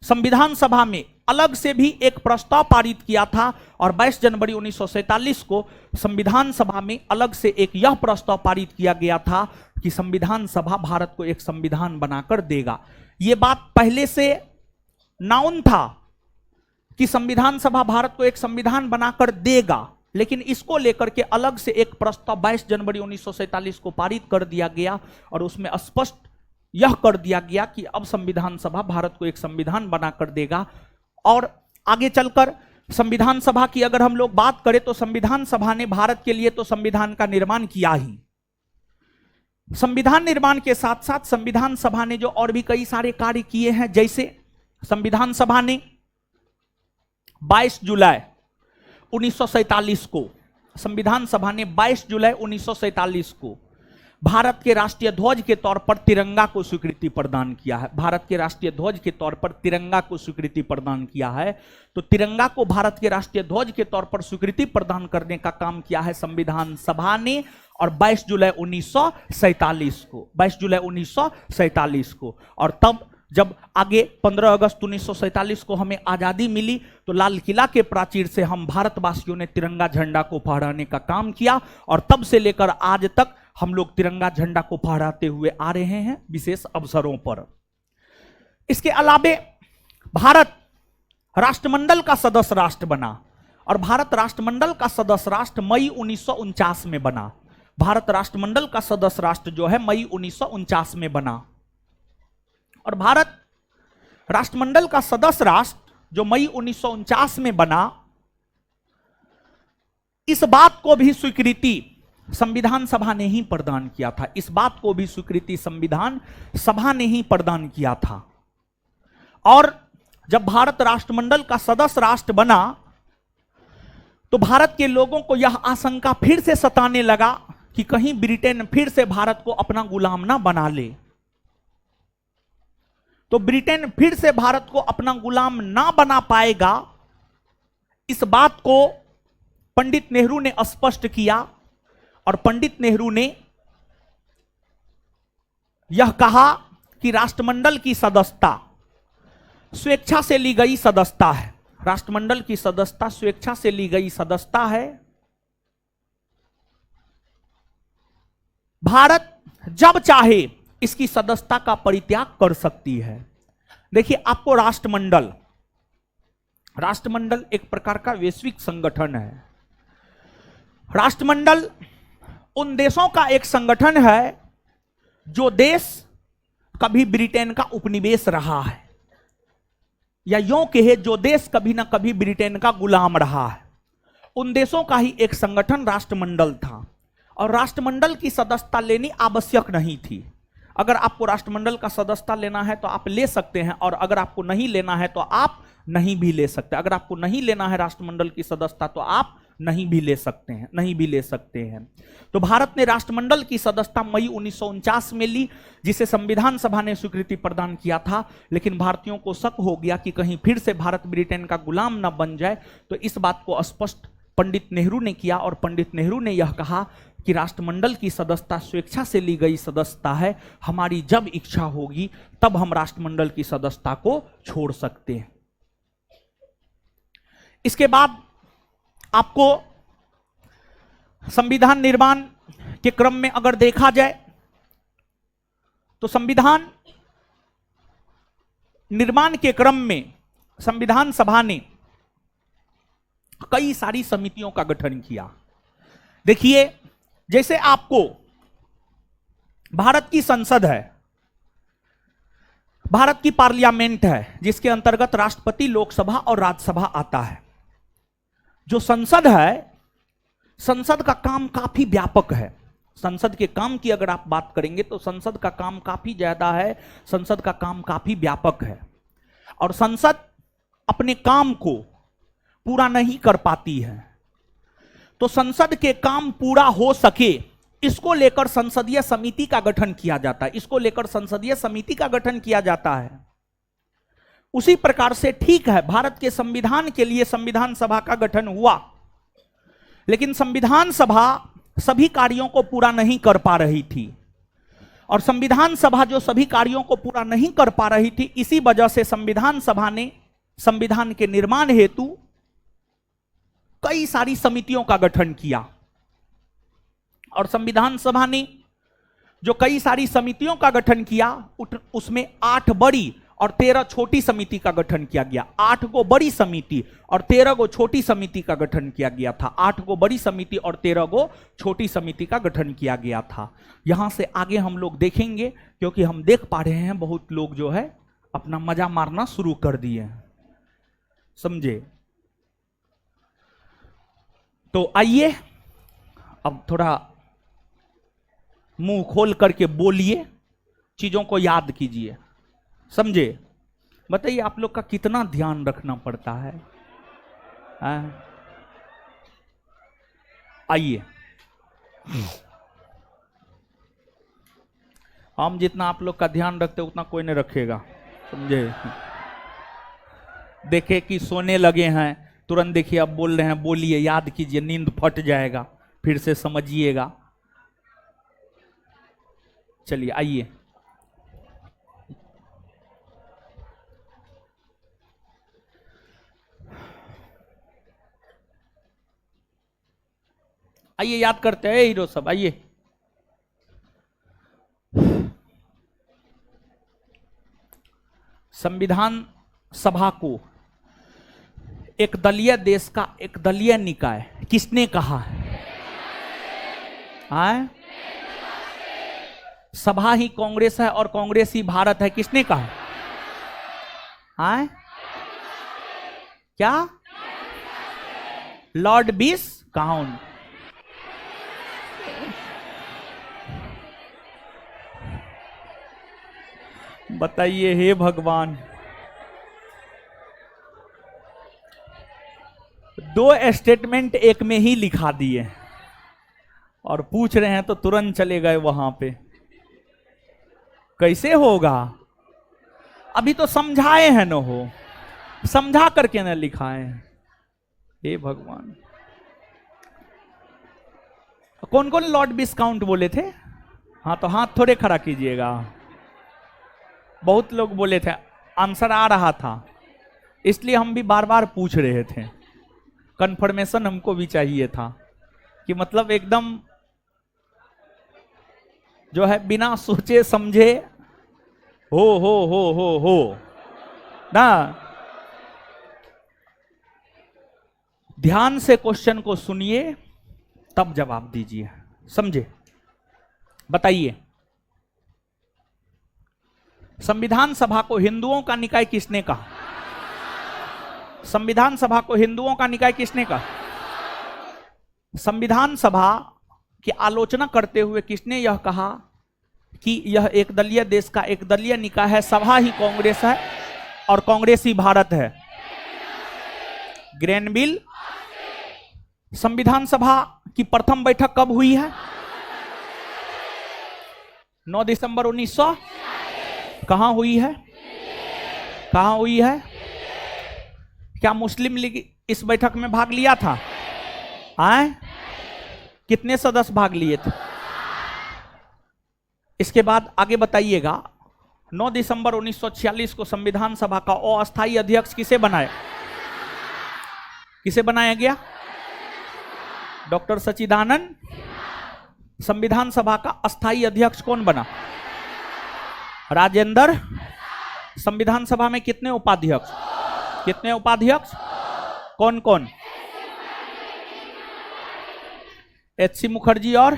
संविधान सभा में अलग से भी एक प्रस्ताव पारित किया था और 22 जनवरी 1947 को संविधान सभा में अलग से एक यह प्रस्ताव पारित किया गया था कि संविधान सभा भारत को एक संविधान बनाकर देगा। यह बात पहले से नाउन था कि संविधान सभा भारत को एक संविधान बनाकर देगा, लेकिन इसको लेकर के अलग से एक प्रस्ताव 22 जनवरी 1947 को पारित कर दिया गया और उसमें स्पष्ट यह कर दिया गया कि अब संविधान सभा भारत को एक संविधान बनाकर देगा। और आगे चलकर संविधान सभा की अगर हम लोग बात करें तो संविधान सभा ने भारत के लिए तो संविधान का निर्माण किया ही, संविधान निर्माण के साथ साथ संविधान सभा ने जो और भी कई सारे कार्य किए हैं, जैसे संविधान सभा ने 22 जुलाई 1947 को, संविधान सभा ने 22 जुलाई 1947 को भारत के राष्ट्रीय ध्वज के तौर पर तिरंगा को स्वीकृति प्रदान किया है। भारत के राष्ट्रीय ध्वज के तौर पर तिरंगा को स्वीकृति प्रदान किया है। तो तिरंगा को भारत के राष्ट्रीय ध्वज के तौर पर स्वीकृति प्रदान करने का काम किया है संविधान सभा ने। और 22 जुलाई 1947 को, 22 जुलाई 1947 को, और तब जब आगे 15 अगस्त 1947 को हमें आजादी मिली तो लाल किला के प्राचीर से हम भारतवासियों ने तिरंगा झंडा को फहराने का काम किया और तब से लेकर आज तक हम लोग तिरंगा झंडा को फहराते हुए आ रहे हैं विशेष अवसरों पर। इसके अलावे भारत राष्ट्रमंडल का सदस्य राष्ट्र बना और भारत राष्ट्रमंडल का सदस्य राष्ट्र मई 1949 में बना। भारत राष्ट्रमंडल का सदस्य राष्ट्र जो है मई 1949 में बना और भारत राष्ट्रमंडल का सदस्य राष्ट्र जो मई 1949 में बना, इस बात को भी स्वीकृति संविधान सभा ने ही प्रदान किया था। इस बात को भी स्वीकृति संविधान सभा ने ही प्रदान किया था। और जब भारत राष्ट्रमंडल का सदस्य राष्ट्र बना तो भारत के लोगों को यह आशंका फिर से सताने लगा कि कहीं ब्रिटेन फिर से भारत को अपना गुलाम ना बना ले। तो ब्रिटेन फिर से भारत को अपना गुलाम ना बना पाएगा, इस बात को पंडित नेहरू ने स्पष्ट किया। और पंडित नेहरू ने यह कहा कि राष्ट्रमंडल की सदस्यता स्वेच्छा से ली गई सदस्यता है। राष्ट्रमंडल की सदस्यता स्वेच्छा से ली गई सदस्यता है। भारत जब चाहे इसकी सदस्यता का परित्याग कर सकती है। देखिए, आपको राष्ट्रमंडल एक प्रकार का वैश्विक संगठन है। राष्ट्रमंडल उन देशों का एक संगठन है जो देश कभी ब्रिटेन का उपनिवेश रहा है, या यूं कहे जो देश कभी ना कभी ब्रिटेन का गुलाम रहा है, उन देशों का ही एक संगठन राष्ट्रमंडल था। और राष्ट्रमंडल की सदस्यता लेनी आवश्यक नहीं थी। अगर आपको राष्ट्रमंडल का सदस्यता लेना है तो आप ले सकते हैं, और अगर आपको नहीं लेना है तो आप नहीं भी ले सकते। अगर आपको नहीं लेना है राष्ट्रमंडल की सदस्यता तो आप नहीं भी ले सकते हैं। तो भारत ने राष्ट्रमंडल की सदस्यता मई 1949 में ली, जिसे संविधान सभा ने स्वीकृति प्रदान किया था। लेकिन भारतीयों को शक हो गया कि कहीं फिर से भारत ब्रिटेन का गुलाम न बन जाए। तो इस बात को स्पष्ट पंडित नेहरू ने किया, और पंडित नेहरू ने यह कहा कि राष्ट्रमंडल की सदस्यता स्वेच्छा से ली गई सदस्यता है। हमारी जब इच्छा होगी तब हम राष्ट्रमंडल की सदस्यता को छोड़ सकते हैं। इसके बाद आपको संविधान निर्माण के क्रम में अगर देखा जाए तो संविधान निर्माण के क्रम में संविधान सभा ने कई सारी समितियों का गठन किया। देखिए, जैसे आपको भारत की संसद है, भारत की पार्लियामेंट है, जिसके अंतर्गत राष्ट्रपति, लोकसभा और राज्यसभा आता है। जो संसद है, संसद का काम काफी व्यापक है। संसद के काम की अगर आप बात करेंगे तो संसद का काम काफी ज्यादा है, संसद का काम काफी व्यापक है। और संसद अपने काम को पूरा नहीं कर पाती है। तो संसद के काम पूरा हो सके, इसको लेकर संसदीय समिति का गठन किया जाता है। उसी प्रकार से ठीक है, भारत के संविधान के लिए संविधान सभा का गठन हुआ, लेकिन संविधान सभा सभी कार्यों को पूरा नहीं कर पा रही थी। और संविधान सभा जो सभी कार्यों को पूरा नहीं कर पा रही थी, इसी वजह से संविधान सभा ने संविधान के निर्माण हेतु कई सारी समितियों का गठन किया। और संविधान सभा ने जो कई सारी समितियों का गठन किया, उसमें 8 बड़ी और 13 छोटी समिति का गठन किया गया। 8 को बड़ी समिति और 13 को छोटी समिति का गठन किया गया था। 8 को बड़ी समिति और 13 को छोटी समिति का गठन किया गया था। यहां से आगे हम लोग देखेंगे, क्योंकि हम देख पा रहे हैं बहुत लोग जो है अपना मजा मारना शुरू कर दिए हैं, समझे। तो आइए अब थोड़ा मुंह खोल करके बोलिए, चीजों को याद कीजिए, समझे। बताइए आप लोग का कितना ध्यान रखना पड़ता है। आइए, हम जितना आप लोग का ध्यान रखते उतना कोई नहीं रखेगा, समझे। देखे कि सोने लगे हैं, तुरंत देखिए अब बोल रहे हैं, बोलिए, याद कीजिए, नींद फट जाएगा, फिर से समझिएगा। चलिए आइए, आइए याद करते हैं हीरो सब, आइए। संविधान सभा को एक दलीय देश का एक दलीय निकाय किसने कहा है? सभा ही कांग्रेस है और कांग्रेस ही भारत है, किसने कहा है? क्या? लॉर्ड बिस काउंट। बताइए हे भगवान, दो स्टेटमेंट एक में ही लिखा दिए और पूछ रहे हैं तो तुरंत चले गए वहां पे। कैसे होगा? अभी तो समझाए हैं न, हो समझा करके न लिखाए हैं। हे भगवान, कौन कौन लॉर्ड विस्काउंट बोले थे? हाँ तो हाथ थोड़े खड़ा कीजिएगा। बहुत लोग बोले थे, आंसर आ रहा था, इसलिए हम भी बार बार पूछ रहे थे। कंफर्मेशन हमको भी चाहिए था कि मतलब एकदम जो है बिना सोचे समझे हो ना। ध्यान से क्वेश्चन को सुनिए तब जवाब दीजिए, समझे? बताइए, संविधान सभा को हिंदुओं का निकाय किसने कहा? संविधान सभा को हिंदुओं का निकाय किसने कहा? संविधान सभा की आलोचना करते हुए किसने यह कहा कि यह एक दलीय देश का एक दलीय निकाय है, सभा ही कांग्रेस है और कांग्रेस ही भारत है? ग्रैनविल। संविधान सभा की प्रथम बैठक कब हुई है? 9 दिसंबर 1900। कहां हुई है? कहां हुई है? क्या मुस्लिम लीग इस बैठक में भाग लिया था? आए? कितने सदस्य भाग लिए थे? इसके बाद आगे बताइएगा, 9 दिसंबर 1946 को संविधान सभा का अस्थायी अध्यक्ष किसे बनाया? किसे बनाया गया? डॉक्टर सच्चिदानंद। संविधान सभा का अस्थायी अध्यक्ष कौन बना? राजेंद्र। संविधान सभा में कितने उपाध्यक्ष? कितने उपाध्यक्ष? कौन कौन? एच.सी. मुखर्जी। और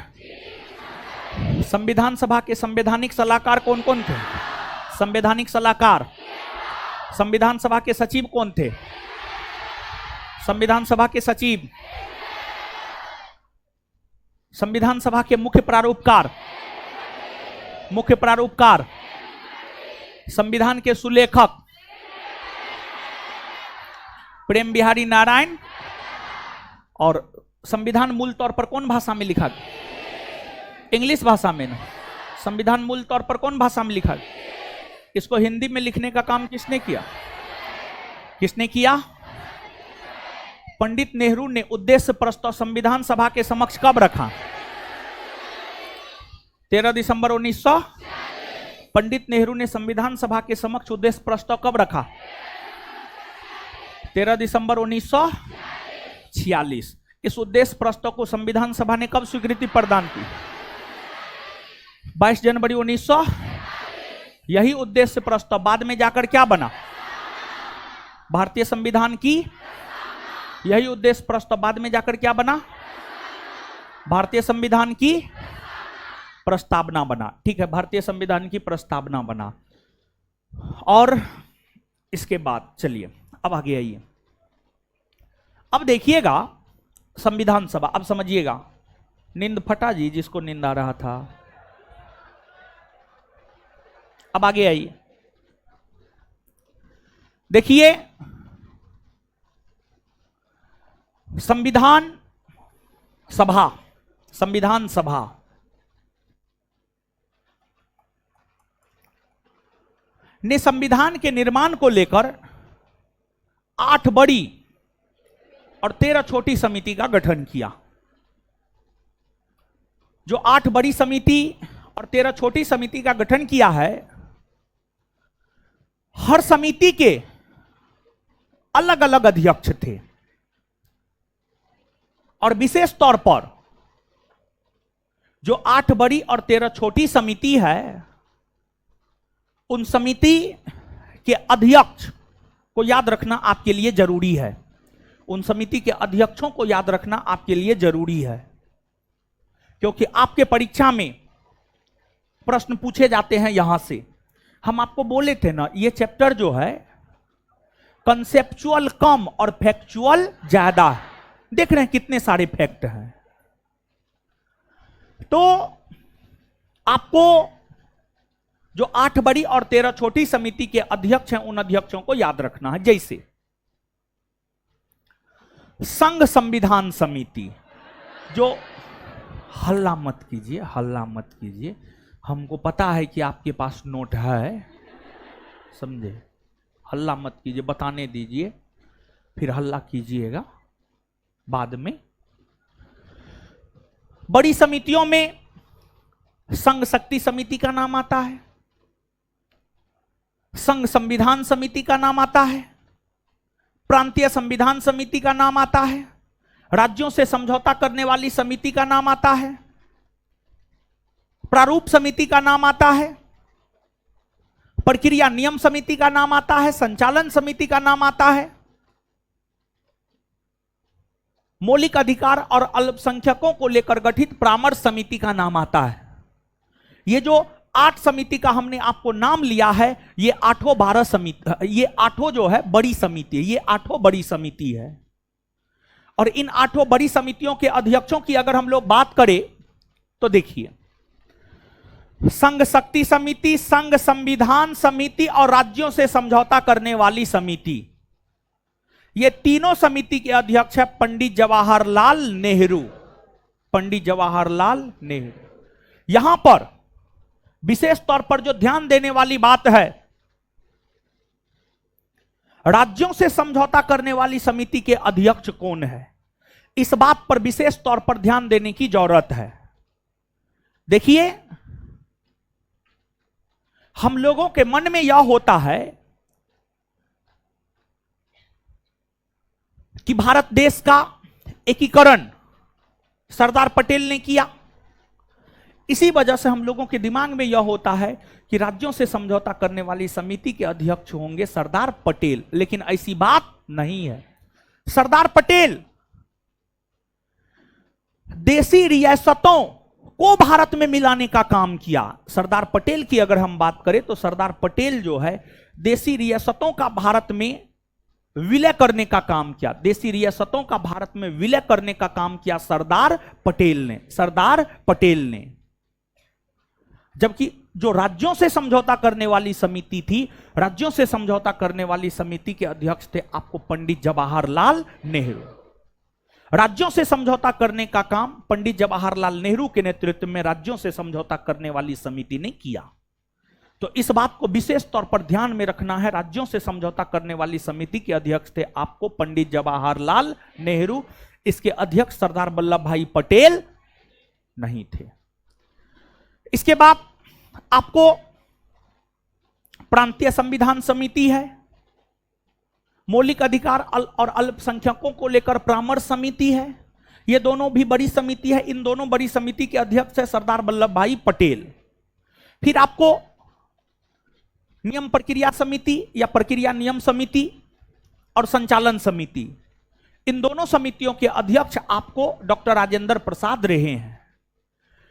संविधान सभा के संवैधानिक सलाहकार कौन कौन थे? संवैधानिक सलाहकार। संविधान सभा के सचिव कौन थे? संविधान सभा के सचिव। संविधान सभा के मुख्य प्रारूपकार। मुख्य प्रारूपकार। संविधान के सुलेखक प्रेम बिहारी नारायण। और संविधान मूल तौर पर कौन भाषा में लिखा गया? इंग्लिश भाषा में ना। संविधान मूल तौर पर कौन भाषा में लिखा गया? इसको हिंदी में लिखने का काम किसने किया? किसने किया? पंडित नेहरू ने उद्देश्य प्रस्ताव संविधान सभा के समक्ष कब रखा? 13 दिसंबर 1900। पंडित नेहरू ने संविधान सभा के समक्ष उद्देश्य प्रस्ताव कब रखा? 13 दिसंबर 1946। इस उद्देश्य प्रस्ताव को संविधान सभा ने कब स्वीकृति प्रदान की? 22 जनवरी 1900। यही उद्देश्य प्रस्ताव बाद में जाकर क्या बना? भारतीय संविधान की। यही उद्देश्य प्रस्ताव बाद में जाकर क्या बना? भारतीय संविधान की प्रस्तावना बना। ठीक है, भारतीय संविधान की प्रस्तावना बना। और इसके बाद चलिए अब आगे आइए। अब देखिएगा संविधान सभा, अब समझिएगा। नींद फटा जी, जिसको नींद आ रहा था। अब आगे आइए, देखिए संविधान सभा। संविधान सभा ने संविधान के निर्माण को लेकर 8 बड़ी और 13 छोटी समिति का गठन किया। जो 8 बड़ी समिति और 13 छोटी समिति का गठन किया है, हर समिति के अलग अलग अध्यक्ष थे। और विशेष तौर पर जो 8 बड़ी और 13 छोटी समिति है, उन समिति के अध्यक्ष को याद रखना आपके लिए जरूरी है। उन समिति के अध्यक्षों को याद रखना आपके लिए जरूरी है, क्योंकि आपके परीक्षा में प्रश्न पूछे जाते हैं यहां से। हम आपको बोले थे ना, ये चैप्टर जो है कंसेप्चुअल कम और फैक्चुअल ज्यादा है। देख रहे हैं कितने सारे फैक्ट हैं। तो आपको जो 8 बड़ी और 13 छोटी समिति के अध्यक्ष हैं उन अध्यक्षों को याद रखना है। जैसे संघ संविधान समिति, जो हल्ला मत कीजिए, हल्ला मत कीजिए, हमको पता है कि आपके पास नोट है, समझे, हल्ला मत कीजिए, बताने दीजिए, फिर हल्ला कीजिएगा बाद में। बड़ी समितियों में संघ शक्ति समिति का नाम आता है, संघ संविधान समिति का नाम आता है, प्रांतीय संविधान समिति का नाम आता है, राज्यों से समझौता करने वाली समिति का नाम आता है, प्रारूप समिति का नाम आता है, प्रक्रिया नियम समिति का नाम आता है, संचालन समिति का नाम आता है, मौलिक अधिकार और अल्पसंख्यकों को लेकर गठित परामर्श समिति का नाम आता है। ये जो 8 समिति का हमने आपको नाम लिया है, ये 8 समिति, ये 8 जो है बड़ी समिति है, ये 8 बड़ी समिति है। और इन 8 बड़ी समितियों के अध्यक्षों की अगर हम लोग बात करें तो देखिए, संघ शक्ति समिति, संघ संविधान समिति और राज्यों से समझौता करने वाली समिति, ये तीनों समिति के अध्यक्ष है पंडित जवाहरलाल नेहरू। पंडित जवाहरलाल नेहरू। यहां पर विशेष तौर पर जो ध्यान देने वाली बात है, राज्यों से समझौता करने वाली समिति के अध्यक्ष कौन है, इस बात पर विशेष तौर पर ध्यान देने की जरूरत है। देखिए, हम लोगों के मन में यह होता है कि भारत देश का एकीकरण सरदार पटेल ने किया, इसी वजह से हम लोगों के दिमाग में यह होता है कि राज्यों से समझौता करने वाली समिति के अध्यक्ष होंगे सरदार पटेल, लेकिन ऐसी बात नहीं है। सरदार पटेल देसी रियासतों को भारत में मिलाने का काम किया। सरदार पटेल की अगर हम बात करें तो सरदार पटेल जो है देसी रियासतों का भारत में विलय करने का काम किया, देसी रियासतों का भारत में विलय करने का काम किया सरदार पटेल ने, सरदार पटेल ने। जबकि जो राज्यों से समझौता करने वाली समिति थी, राज्यों से समझौता करने वाली समिति के अध्यक्ष थे आपको पंडित जवाहरलाल नेहरू। राज्यों से समझौता करने का काम पंडित जवाहरलाल नेहरू के नेतृत्व में राज्यों से समझौता करने वाली समिति ने किया। तो इस बात को विशेष तौर पर ध्यान में रखना है, राज्यों से समझौता करने वाली समिति के अध्यक्ष थे आपको पंडित जवाहरलाल नेहरू, इसके अध्यक्ष सरदार वल्लभ भाई पटेल नहीं थे। इसके बाद आपको प्रांतीय संविधान समिति है, मौलिक अधिकार और अल्पसंख्यकों को लेकर परामर्श समिति है, ये दोनों भी बड़ी समिति है। इन दोनों बड़ी समिति के अध्यक्ष है सरदार वल्लभ भाई पटेल। फिर आपको नियम प्रक्रिया समिति या प्रक्रिया नियम समिति और संचालन समिति, इन दोनों समितियों के अध्यक्ष आपको डॉक्टर राजेंद्र प्रसाद रहे हैं।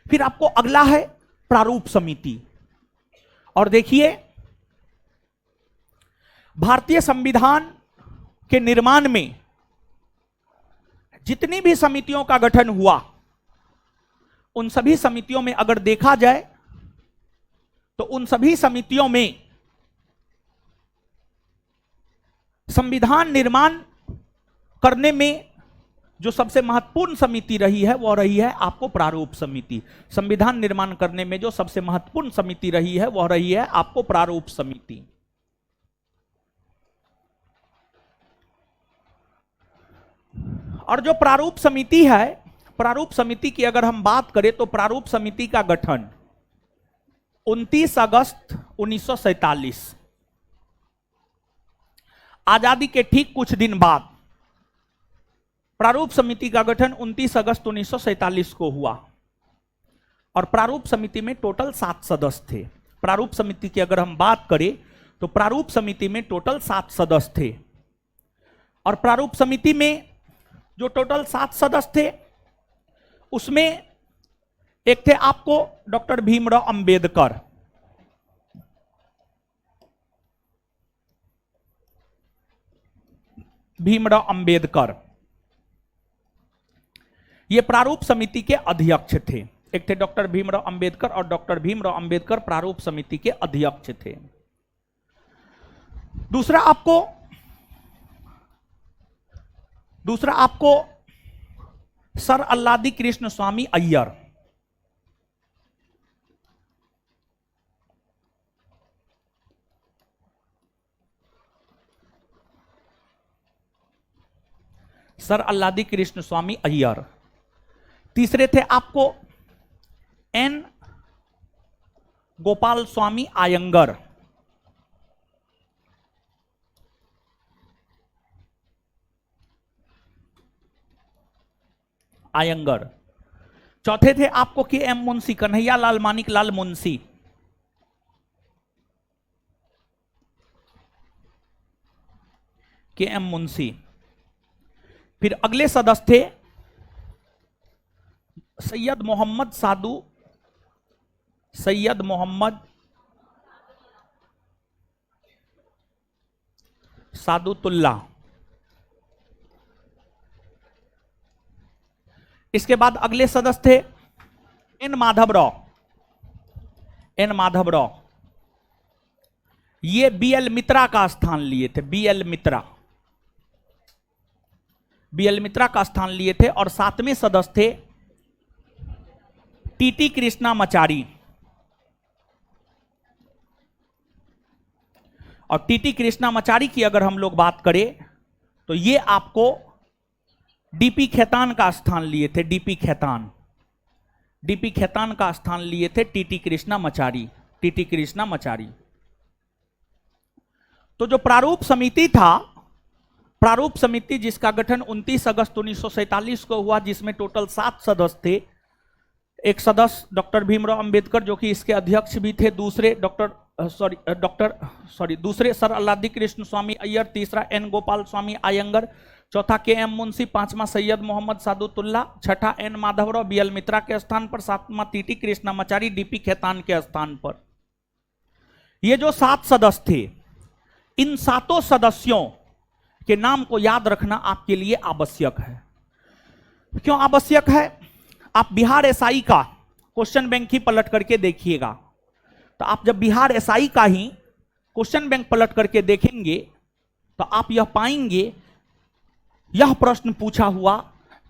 फिर आपको अगला है प्रारूप समिति। और देखिए, भारतीय संविधान के निर्माण में जितनी भी समितियों का गठन हुआ, उन सभी समितियों में अगर देखा जाए तो उन सभी समितियों में संविधान निर्माण करने में जो सबसे महत्वपूर्ण समिति रही है वह रही है आपको प्रारूप समिति। संविधान निर्माण करने में जो सबसे महत्वपूर्ण समिति रही है वह रही है आपको प्रारूप समिति। और जो प्रारूप समिति है, प्रारूप समिति की अगर हम बात करें तो प्रारूप समिति का गठन 29 अगस्त 1947, आजादी के ठीक कुछ दिन बाद प्रारूप समिति का गठन 29 अगस्त 1947 को हुआ। और प्रारूप समिति में टोटल 7 सदस्य थे। प्रारूप समिति की अगर हम बात करें तो प्रारूप समिति में टोटल 7 सदस्य थे। और प्रारूप समिति में जो टोटल 7 सदस्य थे उसमें एक थे आपको डॉक्टर भीमराव अंबेडकर, भीमराव अंबेडकर ये प्रारूप समिति के अध्यक्ष थे। एक थे डॉक्टर भीमराव अंबेडकर, और डॉक्टर भीमराव अंबेडकर प्रारूप समिति के अध्यक्ष थे। दूसरा आपको सर अल्लादी कृष्ण स्वामी अय्यर, सर अल्लादी कृष्ण स्वामी अय्यर। तीसरे थे आपको एन गोपाल स्वामी आयंगर। आयंगर। चौथे थे आपको के एम मुंशी, कन्हैया लाल मानिक लाल मुंशी। के एम मुंशी। फिर अगले सदस्य थे सैयद मोहम्मद सादू, सैयद मोहम्मद सादुतुल्ला। इसके बाद अगले सदस्य थे एन माधवराव। एन माधवराव ये बीएल मित्रा का स्थान लिए थे। बीएल मित्रा, बीएल मित्रा का स्थान लिए थे। और सातवें सदस्य थे टीटी कृष्णामाचारी। और टीटी कृष्णामाचारी की अगर हम लोग बात करें तो ये आपको डीपी खेतान का स्थान लिए थे। डीपी खेतान, डीपी खेतान का स्थान लिए थे टीटी कृष्णामाचारी। टीटी कृष्णामाचारी। तो जो प्रारूप समिति था, प्रारूप समिति जिसका गठन 29 अगस्त 1947 को हुआ, जिसमें टोटल 7 सदस्य थे। एक सदस्य डॉक्टर भीमराव अंबेडकर जो कि इसके अध्यक्ष भी थे, दूसरे दूसरे सर अल्लादी कृष्ण स्वामी अय्यर, तीसरा एन गोपाल स्वामी आयंगर, चौथा के एम मुंशी, पांचवा सैयद मोहम्मद सादुतुल्ला, छठा एन माधवराव बीएल मित्रा के स्थान पर, सातवां टीटी कृष्णामाचारी डीपी खेतान के स्थान पर। ये जो 7 सदस्य थे, इन 7 सदस्यों के नाम को याद रखना आपके लिए आवश्यक है। क्यों आवश्यक है? आप बिहार एसआई का क्वेश्चन बैंक ही पलट करके देखिएगा, तो आप जब बिहार एसआई का ही क्वेश्चन बैंक पलट करके देखेंगे तो आप यह पाएंगे, यह प्रश्न पूछा हुआ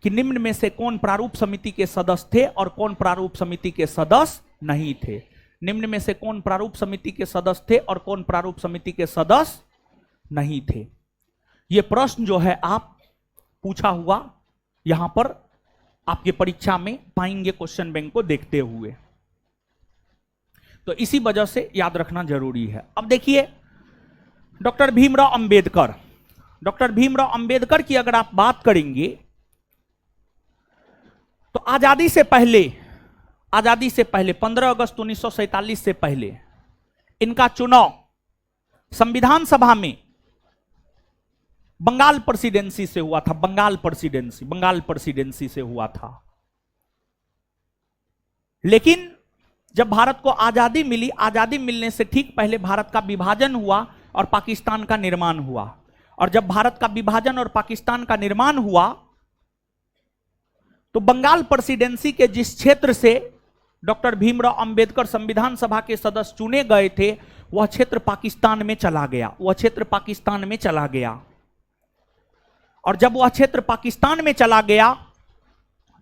कि निम्न में से कौन प्रारूप समिति के सदस्य थे और कौन प्रारूप समिति के सदस्य नहीं थे। निम्न में से कौन प्रारूप समिति के सदस्य थे और कौन प्रारूप समिति के सदस्य नहीं थे। यह प्रश्न जो है आप पूछा हुआ यहां पर आपके परीक्षा में पाएंगे क्वेश्चन बैंक को देखते हुए, तो इसी वजह से याद रखना जरूरी है। अब देखिए डॉक्टर भीमराव अंबेडकर, डॉक्टर भीमराव अंबेडकर की अगर आप बात करेंगे तो आजादी से पहले 15 अगस्त 1947 से पहले इनका चुनाव संविधान सभा में बंगाल प्रेसिडेंसी से हुआ था। बंगाल प्रेसिडेंसी से हुआ था। लेकिन जब भारत को आजादी मिली, आजादी मिलने से ठीक पहले भारत का विभाजन हुआ और पाकिस्तान का निर्माण हुआ। और जब भारत का विभाजन और पाकिस्तान का निर्माण हुआ तो बंगाल प्रेसिडेंसी के जिस क्षेत्र से डॉक्टर भीमराव अंबेडकर संविधान सभा के सदस्य चुने गए थे, वह क्षेत्र पाकिस्तान में चला गया। वह क्षेत्र पाकिस्तान में चला गया। और जब वह क्षेत्र पाकिस्तान में चला गया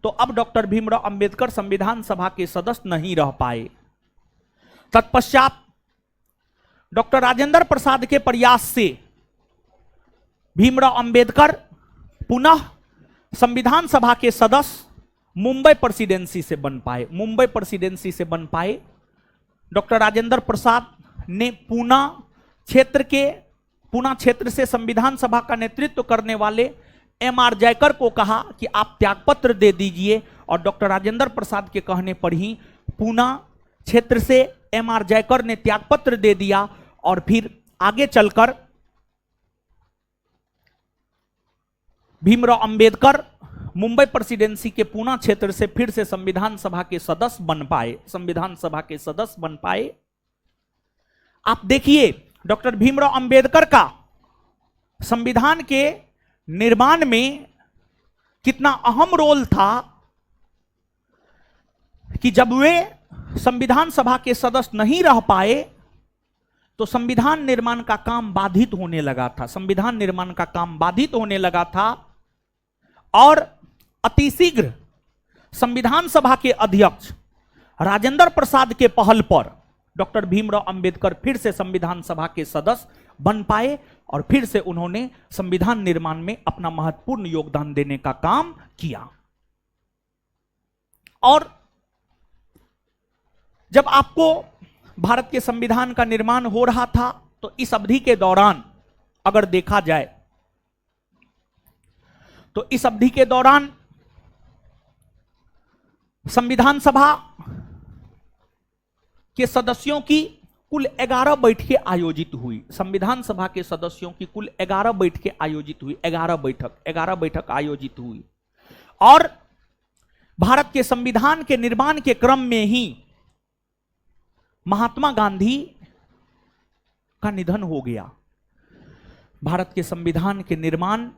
तो अब डॉक्टर भीमराव अंबेडकर संविधान सभा के सदस्य नहीं रह पाए। तत्पश्चात डॉक्टर राजेंद्र प्रसाद के प्रयास से भीमराव अंबेडकर पुनः संविधान सभा के सदस्य मुंबई प्रेसिडेंसी से बन पाए। मुंबई प्रेसिडेंसी से बन पाए। डॉक्टर राजेंद्र प्रसाद ने पूना क्षेत्र से संविधान सभा का नेतृत्व करने वाले एमआर जयकर को कहा कि आप त्यागपत्र दे दीजिए, और डॉक्टर राजेंद्र प्रसाद के कहने पर ही पूना क्षेत्र से एमआर जयकर ने त्यागपत्र दे दिया। और फिर आगे चलकर भीमराव अंबेडकर मुंबई प्रेसिडेंसी के पूना क्षेत्र से फिर से संविधान सभा के सदस्य बन पाए। संविधान सभा के सदस्य बन पाए। आप देखिए डॉक्टर भीमराव अंबेडकर का संविधान के निर्माण में कितना अहम रोल था कि जब वे संविधान सभा के सदस्य नहीं रह पाए तो संविधान निर्माण का काम बाधित होने लगा था, संविधान निर्माण का काम बाधित होने लगा था। और अतिशीघ्र संविधान सभा के अध्यक्ष राजेंद्र प्रसाद के पहल पर डॉक्टर भीमराव अंबेडकर फिर से संविधान सभा के सदस्य बन पाए और फिर से उन्होंने संविधान निर्माण में अपना महत्वपूर्ण योगदान देने का काम किया। और जब आपको भारत के संविधान का निर्माण हो रहा था तो इस अवधि के दौरान अगर देखा जाए तो इस अवधि के दौरान संविधान सभा के सदस्यों की कुल 11 बैठकें आयोजित हुई। संविधान सभा के सदस्यों की कुल 11 बैठकें आयोजित हुई, 11 बैठक आयोजित हुई। और भारत के संविधान के निर्माण के क्रम में ही महात्मा गांधी का निधन हो गया। भारत के संविधान के निर्माण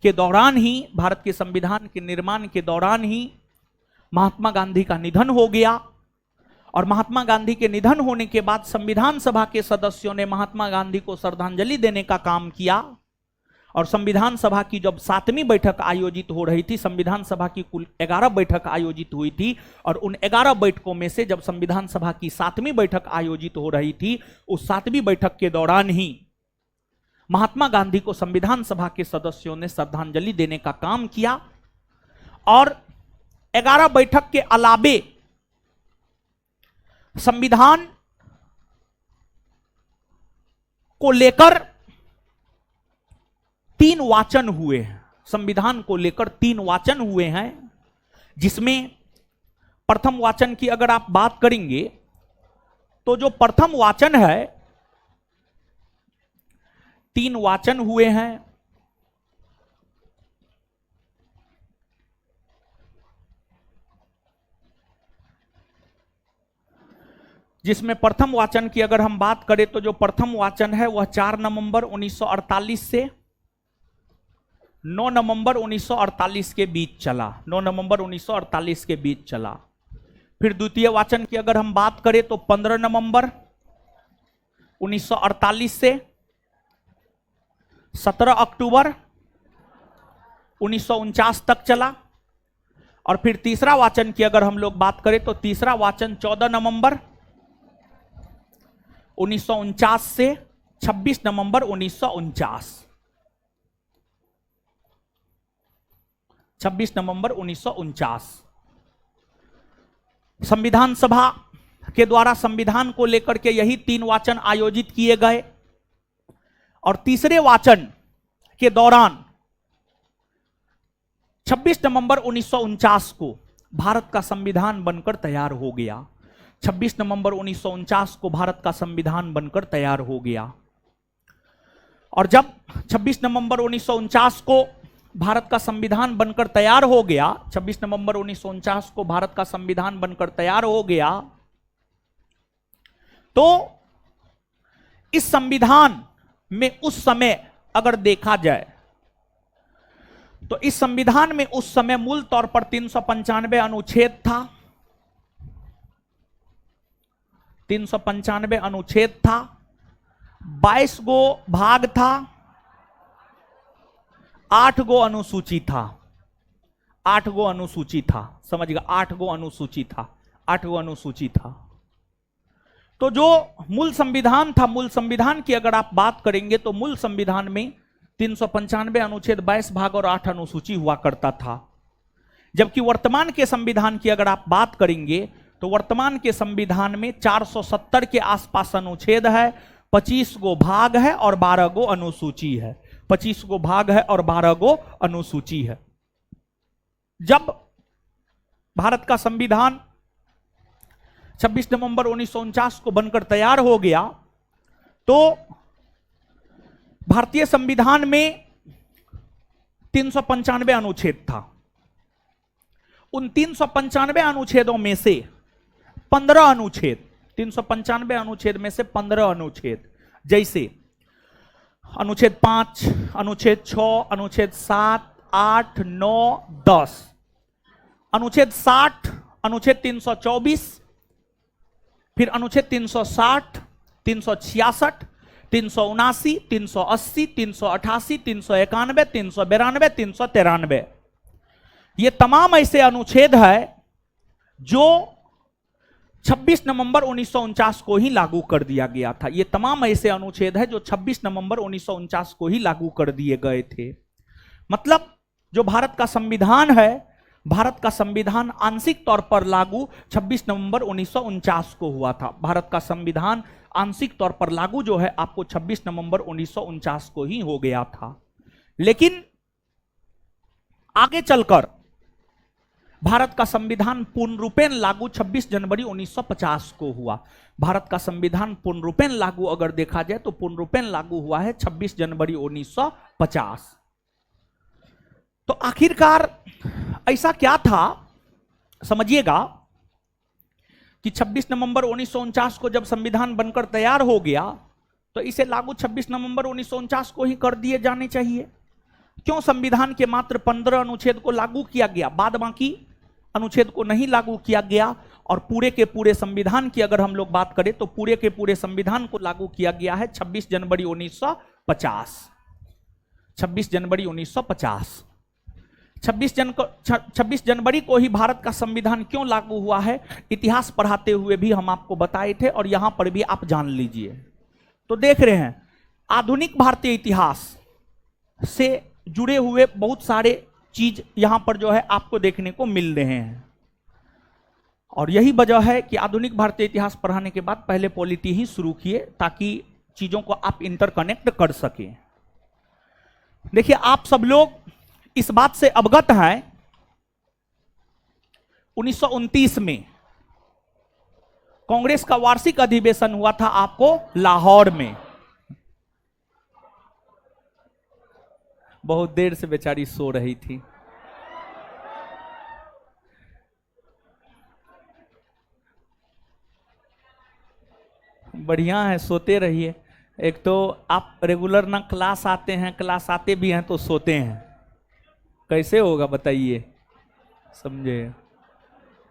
के दौरान ही, भारत के संविधान के निर्माण के दौरान ही महात्मा गांधी का निधन हो गया। और महात्मा गांधी के निधन होने के बाद संविधान सभा के सदस्यों ने महात्मा गांधी को श्रद्धांजलि देने का काम किया। और संविधान सभा की जब 7वीं बैठक आयोजित हो रही थी, संविधान सभा की कुल 11 बैठक आयोजित हुई थी, और उन 11 बैठकों में से जब संविधान सभा की 7वीं बैठक आयोजित हो रही थी, उस 7वीं बैठक के दौरान ही महात्मा गांधी को संविधान सभा के सदस्यों ने श्रद्धांजलि देने का काम किया। और 11 बैठक के अलावे संविधान को लेकर 3 वाचन हुए हैं। संविधान को लेकर 3 वाचन हुए हैं, जिसमें प्रथम वाचन की अगर आप बात करेंगे तो जो प्रथम वाचन है, 3 वाचन हुए हैं। जिसमें प्रथम वाचन की अगर हम बात करें तो जो प्रथम वाचन है वह 4 नवंबर 1948 से 9 नवंबर 1948 के बीच चला, 9 नवंबर 1948 के बीच चला। फिर द्वितीय वाचन की अगर हम बात करें तो 15 नवंबर 1948 से 17 अक्टूबर 1949 तक चला। और फिर तीसरा वाचन की अगर हम लोग बात करें तो तीसरा वाचन 14 नवंबर 1949 से 26 नवंबर 1949, 26 नवंबर 1949 संविधान सभा के द्वारा संविधान को लेकर के यही 3 वाचन आयोजित किए गए। और तीसरे वाचन के दौरान 26 नवंबर 1949 को भारत का संविधान बनकर तैयार हो गया। 26 नवंबर 1949 को भारत का संविधान बनकर तैयार हो गया। और जब 26 नवंबर 1949 को भारत का संविधान बनकर तैयार हो गया, 26 नवंबर 1949 को भारत का संविधान बनकर तैयार हो गया, तो इस संविधान में उस समय अगर देखा जाए तो इस संविधान में उस समय मूल तौर पर 395 अनुच्छेद था, 395 अनुच्छेद था, 22 गो भाग था, 8 गो अनुसूची था, 8 गो अनुसूची था, समझिएगा 8 गो अनुसूची था, 8 गो अनुसूची था। तो जो मूल संविधान था, मूल संविधान की अगर आप बात करेंगे तो मूल संविधान में 395 अनुच्छेद, 22 भाग और 8 अनुसूची हुआ करता था। जबकि वर्तमान के संविधान की अगर आप बात करेंगे तो वर्तमान के संविधान में 470 के आसपास अनुच्छेद है, 25 गो भाग है और 12 गो अनुसूची है, 25 गो भाग है और 12 गो अनुसूची है। जब भारत का संविधान 26 नवंबर 1949 को बनकर तैयार हो गया तो भारतीय संविधान में 395 अनुच्छेद था। उन 395 अनुच्छेदों में से 15 अनुच्छेद, 395 अनुच्छेद में से 15 अनुच्छेद, जैसे अनुच्छेद 5, अनुच्छेद 6, अनुच्छेद 7, 8, 9, 10, अनुच्छेद 60 अनुच्छेद 324, फिर अनुच्छेद 360, 366, 379, 380, 388, 391, 392, 393, ये तमाम ऐसे अनुच्छेद है जो 26 नवंबर 1949 को ही लागू कर दिया गया था। ये तमाम ऐसे अनुच्छेद है जो 26 नवंबर 1949 को ही लागू कर दिए गए थे। मतलब जो भारत का संविधान है, भारत का संविधान आंशिक तौर पर लागू 26 नवंबर 1949 को हुआ था। भारत का संविधान आंशिक तौर पर लागू जो है आपको 26 नवंबर 1949 को ही हो गया था। लेकिन आगे चलकर भारत का संविधान पूर्ण रूपेण लागू 26 जनवरी 1950 को हुआ। भारत का संविधान पूर्ण रूपेण लागू अगर देखा जाए तो पूर्ण रूपेण लागू हुआ है 26 जनवरी 1950। तो आखिरकार ऐसा क्या था, समझिएगा कि 26 नवंबर 1949 को जब संविधान बनकर तैयार हो गया तो इसे लागू 26 नवंबर 1949 को ही कर दिए जाने चाहिए। क्यों संविधान के मात्र 15 अनुच्छेद को लागू किया गया, बाद बाकी अनुच्छेद को नहीं लागू किया गया? और पूरे के पूरे संविधान की अगर हम लोग बात करें तो पूरे के पूरे संविधान को लागू किया गया है 26 जनवरी 1950। 26 जनवरी 1950, 26 जनवरी को ही भारत का संविधान क्यों लागू हुआ है, इतिहास पढ़ाते हुए भी हम आपको बताए थे और यहां पर भी आप जान लीजिए। तो देख रहे हैं आधुनिक भारतीय इतिहास से जुड़े हुए बहुत सारे चीज यहां पर जो है आपको देखने को मिल रहे हैं। और यही वजह है कि आधुनिक भारतीय इतिहास पढ़ाने के बाद पहले पॉलिटी ही शुरू किए ताकि चीजों को आप इंटरकनेक्ट कर सकें। देखिए आप सब लोग इस बात से अवगत हैं 1929 में कांग्रेस का वार्षिक अधिवेशन हुआ था आपको लाहौर में। बहुत देर से बेचारी सो रही थी। बढ़िया है, सोते रहिए। एक तो आप रेगुलर ना क्लास आते हैं, क्लास आते भी हैं तो सोते हैं, कैसे होगा बताइए, समझे?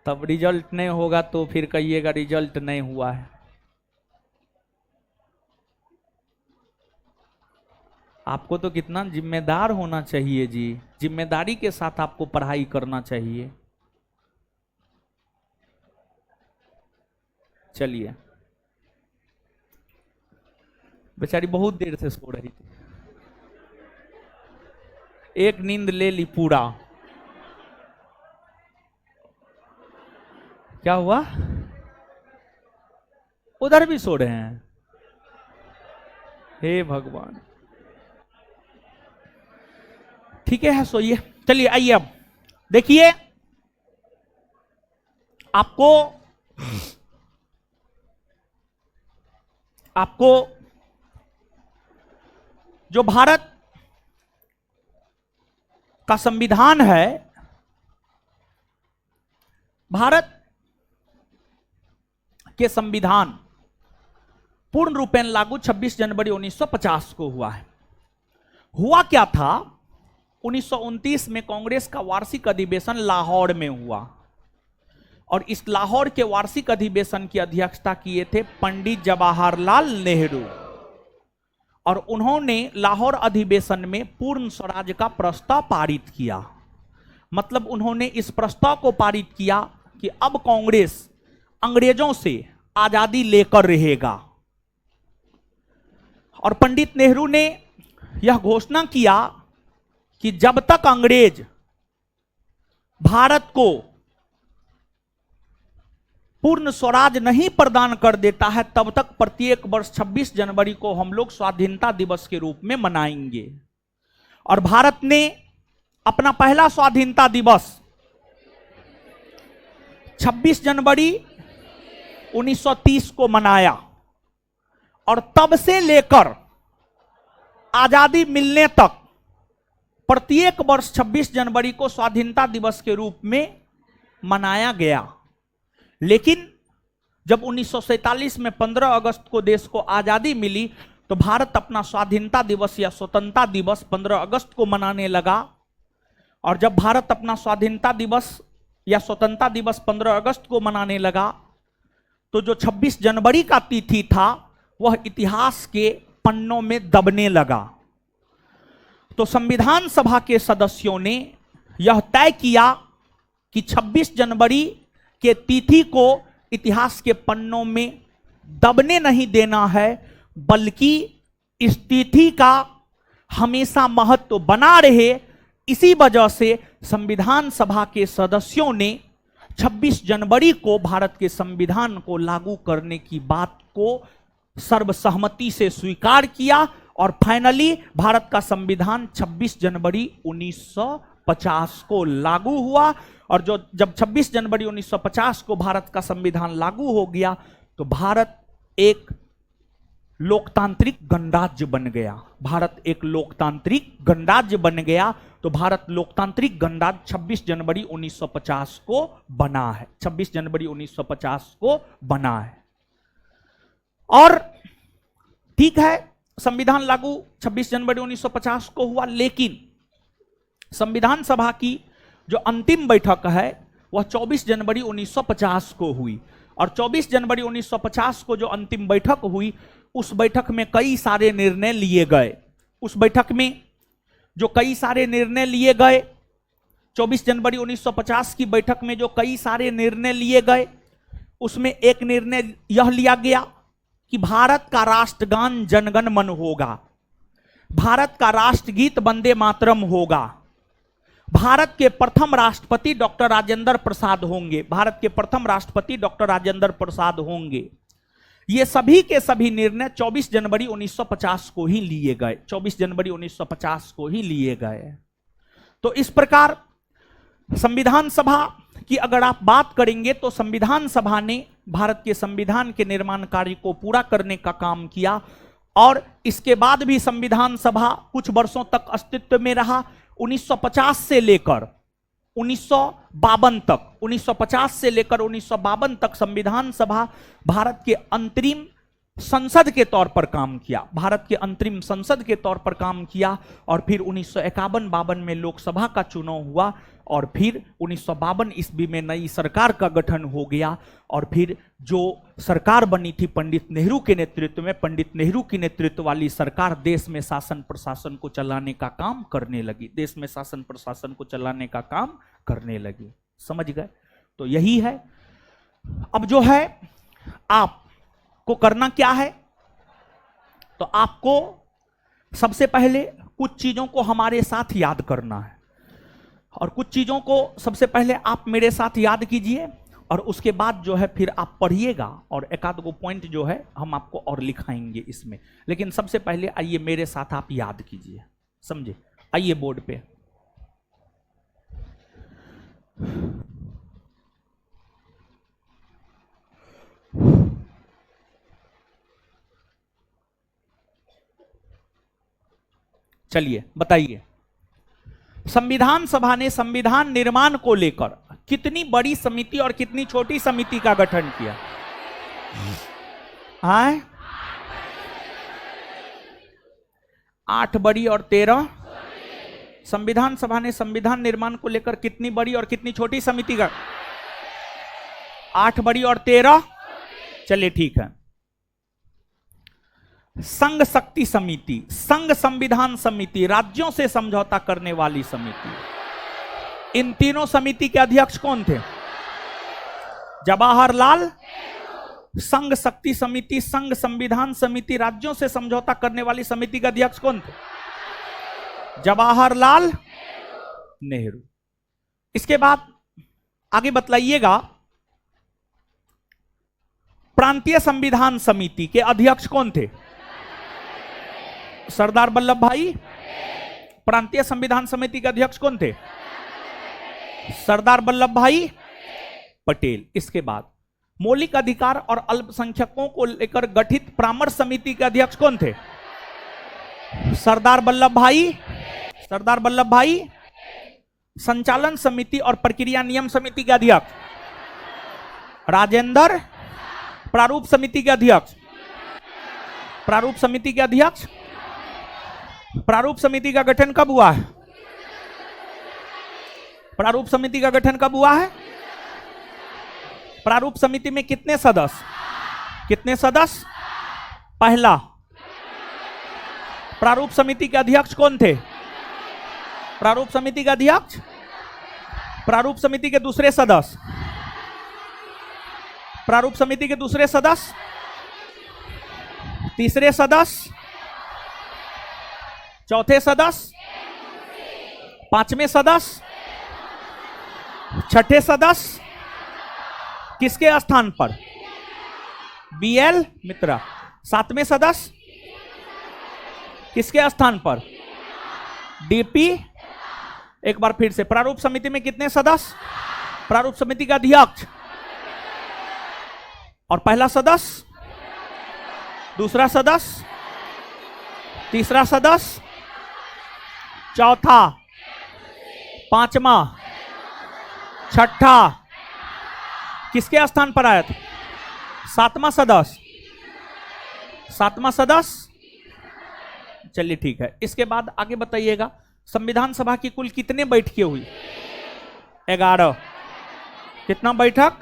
तब रिजल्ट नहीं होगा तो फिर कहिएगा रिजल्ट नहीं हुआ है। आपको तो कितना जिम्मेदार होना चाहिए जी, जिम्मेदारी के साथ आपको पढ़ाई करना चाहिए। चलिए, बेचारी बहुत देर से सो रही थी, एक नींद ले ली पूरा। क्या हुआ? उधर भी सो रहे हैं? हे भगवान, ठीक है सोइए। चलिए आइए अब देखिए, आपको जो भारत का संविधान है, भारत के संविधान पूर्ण रूपेण लागू 26 जनवरी 1950 को हुआ है। हुआ क्या था, 1929 में कांग्रेस का वार्षिक अधिवेशन लाहौर में हुआ और इस लाहौर के वार्षिक अधिवेशन की अध्यक्षता किए थे पंडित जवाहरलाल नेहरू और उन्होंने लाहौर अधिवेशन में पूर्ण स्वराज का प्रस्ताव पारित किया। मतलब उन्होंने इस प्रस्ताव को पारित किया कि अब कांग्रेस अंग्रेजों से आजादी लेकर रहेगा। और पंडित नेहरू ने यह घोषणा किया कि जब तक अंग्रेज भारत को पूर्ण स्वराज नहीं प्रदान कर देता है तब तक प्रत्येक वर्ष 26 जनवरी को हम लोग स्वाधीनता दिवस के रूप में मनाएंगे। और भारत ने अपना पहला स्वाधीनता दिवस 26 जनवरी 1930 को मनाया और तब से लेकर आजादी मिलने तक प्रत्येक वर्ष 26 जनवरी को स्वाधीनता दिवस के रूप में मनाया गया। लेकिन जब 1947 में 15 अगस्त को देश को आजादी मिली तो भारत अपना स्वाधीनता दिवस या स्वतंत्रता दिवस 15 अगस्त को मनाने लगा। और जब भारत अपना स्वाधीनता दिवस या स्वतंत्रता दिवस 15 अगस्त को मनाने लगा, तो जो 26 जनवरी का तिथि था वह इतिहास के पन्नों में दबने लगा। तो संविधान सभा के सदस्यों ने यह तय किया कि 26 जनवरी के तिथि को इतिहास के पन्नों में दबने नहीं देना है, बल्कि इस तिथि का हमेशा महत्व बना रहे। इसी वजह से संविधान सभा के सदस्यों ने 26 जनवरी को भारत के संविधान को लागू करने की बात को सर्वसहमति से स्वीकार किया और फाइनली भारत का संविधान 26 जनवरी 1950 को लागू हुआ। और जब 26 जनवरी 1950 को भारत का संविधान लागू हो गया तो भारत एक लोकतांत्रिक गणराज्य बन गया। भारत एक लोकतांत्रिक गणराज्य बन गया। तो भारत लोकतांत्रिक गणराज्य 26 जनवरी 1950 को बना है। 26 जनवरी 1950 को बना है। और ठीक है, संविधान लागू 26 जनवरी 1950 को हुआ, लेकिन संविधान सभा की जो अंतिम बैठक है वह 24 जनवरी 1950 को हुई। और 24 जनवरी 1950 को जो अंतिम बैठक हुई, उस बैठक में कई सारे निर्णय लिए गए। उस बैठक में जो कई सारे निर्णय लिए गए, 24 जनवरी 1950 की बैठक में जो कई सारे निर्णय लिए गए, उसमें एक निर्णय यह लिया गया कि भारत का राष्ट्रगान जनगण मन होगा, भारत का राष्ट्रगीत वंदे मातरम होगा, भारत के प्रथम राष्ट्रपति डॉक्टर राजेंद्र प्रसाद होंगे, भारत के प्रथम राष्ट्रपति डॉक्टर राजेंद्र प्रसाद होंगे। ये सभी के सभी निर्णय 24 जनवरी 1950 को ही लिए गए। 24 जनवरी 1950 को ही लिए गए। तो इस प्रकार संविधान सभा की अगर आप बात करेंगे तो संविधान सभा ने भारत के संविधान के निर्माण कार्य को पूरा करने का काम किया। और इसके बाद भी संविधान सभा कुछ वर्षों तक अस्तित्व में रहा। 1950 से लेकर 1952 तक, 1950 से लेकर 1952 तक संविधान सभा भारत के अंतरिम संसद के तौर पर काम किया। भारत के अंतरिम संसद के तौर पर काम किया। और फिर 1951-52 में लोकसभा का चुनाव हुआ। और फिर 1952 ईस्वी में नई सरकार का गठन हो गया। और फिर जो सरकार बनी थी पंडित नेहरू के नेतृत्व में, पंडित नेहरू की नेतृत्व वाली सरकार देश में शासन प्रशासन को चलाने का काम करने लगी। देश में शासन प्रशासन को चलाने का काम करने लगी। समझ गए? तो यही है। अब जो है आपको करना क्या है, तो आपको सबसे पहले कुछ चीजों को हमारे साथ याद करना है। और कुछ चीजों को सबसे पहले आप मेरे साथ याद कीजिए और उसके बाद जो है फिर आप पढ़िएगा और एक आध गो पॉइंट जो है हम आपको और लिखाएंगे इसमें। लेकिन सबसे पहले आइए मेरे साथ आप याद कीजिए, समझे? आइए बोर्ड पे। चलिए बताइए, संविधान सभा ने संविधान निर्माण को लेकर कितनी बड़ी समिति और कितनी छोटी समिति का गठन किया? 8 बड़ी और 13। संविधान सभा ने संविधान निर्माण को लेकर कितनी बड़ी और कितनी छोटी समिति का? 8 बड़ी और 13। चलिए ठीक है। संघ शक्ति समिति, संघ संविधान समिति, राज्यों से समझौता करने वाली समिति। इन तीनों समिति के अध्यक्ष कौन थे? जवाहरलाल। संघ शक्ति समिति, संघ संविधान समिति, राज्यों से समझौता करने वाली समिति के अध्यक्ष कौन थे? जवाहरलाल नेहरू। इसके बाद आगे बतलाइएगा, प्रांतीय संविधान समिति के अध्यक्ष कौन थे? सरदार वल्लभ भाई। प्रांतीय संविधान समिति के अध्यक्ष कौन थे? सरदार वल्लभ भाई पटेल। इसके बाद मौलिक अधिकार और अल्पसंख्यकों को लेकर गठित परामर्श समिति के अध्यक्ष कौन थे? सरदार वल्लभ भाई। सरदार वल्लभ भाई। संचालन समिति और प्रक्रिया नियम समिति के अध्यक्ष राजेंद्र। प्रारूप समिति के अध्यक्ष, प्रारूप समिति के अध्यक्ष, प्रारूप समिति का गठन कब हुआ है? प्रारूप समिति का गठन कब हुआ है? प्रारूप समिति में कितने सदस्य? कितने सदस्य? पहला। प्रारूप समिति के अध्यक्ष कौन थे? प्रारूप समिति का अध्यक्ष। प्रारूप समिति के दूसरे सदस्य? प्रारूप समिति के दूसरे सदस्य? तीसरे सदस्य? चौथे सदस्य? पांचवें सदस्य? छठे सदस्य? किसके स्थान पर? बीएल मित्रा। सातवें सदस्य किसके स्थान पर? डीपी। एक बार फिर से, प्रारूप समिति में कितने सदस्य? प्रारूप समिति का अध्यक्ष और पहला सदस्य, दूसरा सदस्य, तीसरा सदस्य, चौथा, पांचवा, छठा, किसके स्थान पर आया था? सातवां सदस्य। सातवां सदस्य। चलिए ठीक है। इसके बाद आगे बताइएगा, संविधान सभा की कुल कितने बैठकें हुई? 11। कितना बैठक?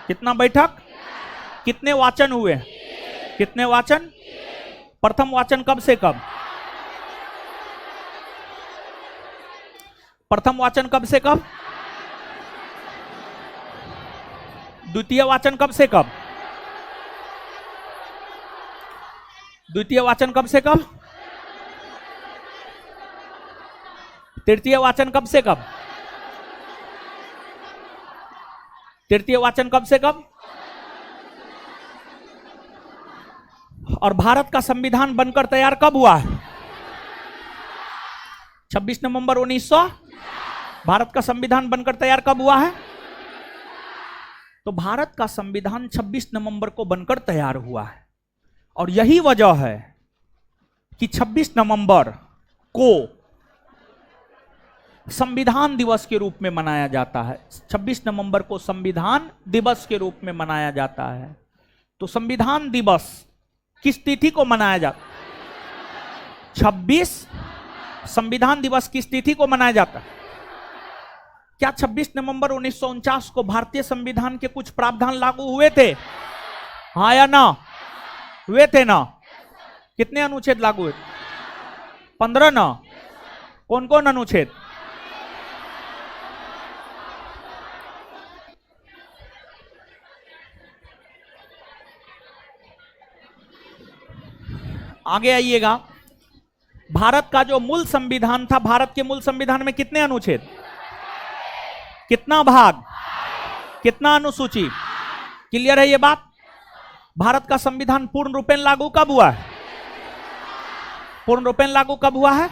कितना बैठक? कितने वाचन हुए? कितने वाचन? प्रथम वाचन कब से कब? प्रथम वाचन कब से कब? द्वितीय वाचन कब से कब? द्वितीय वाचन कब से कब? तृतीय वाचन कब से कब? तृतीय वाचन कब से कब? और भारत का संविधान बनकर तैयार कब हुआ है? 26 नवंबर 1900। भारत का संविधान बनकर तैयार कब हुआ है? तो भारत का संविधान 26 नवंबर को बनकर तैयार हुआ है। और यही वजह है कि 26 नवंबर को संविधान दिवस के रूप में मनाया जाता है। 26 नवंबर को संविधान दिवस के रूप में मनाया जाता है। तो संविधान दिवस किस तिथि को मनाया जाता? 26। संविधान दिवस किस तिथि को मनाया जाता है? क्या 26 नवंबर 1949 को भारतीय संविधान के कुछ प्रावधान लागू हुए थे? हाँ या ना? हुए थे ना? कितने अनुच्छेद लागू हुए? 15 ना? कौन कौन अनुच्छेद? आगे आइएगा। भारत का जो मूल संविधान था, भारत के मूल संविधान में कितने अनुच्छेद? कितना भाग? कितना अनुसूची? क्लियर है ये बात? भारत का संविधान पूर्ण रूपेण लागू कब हुआ है? पूर्ण रूपेण लागू कब हुआ है?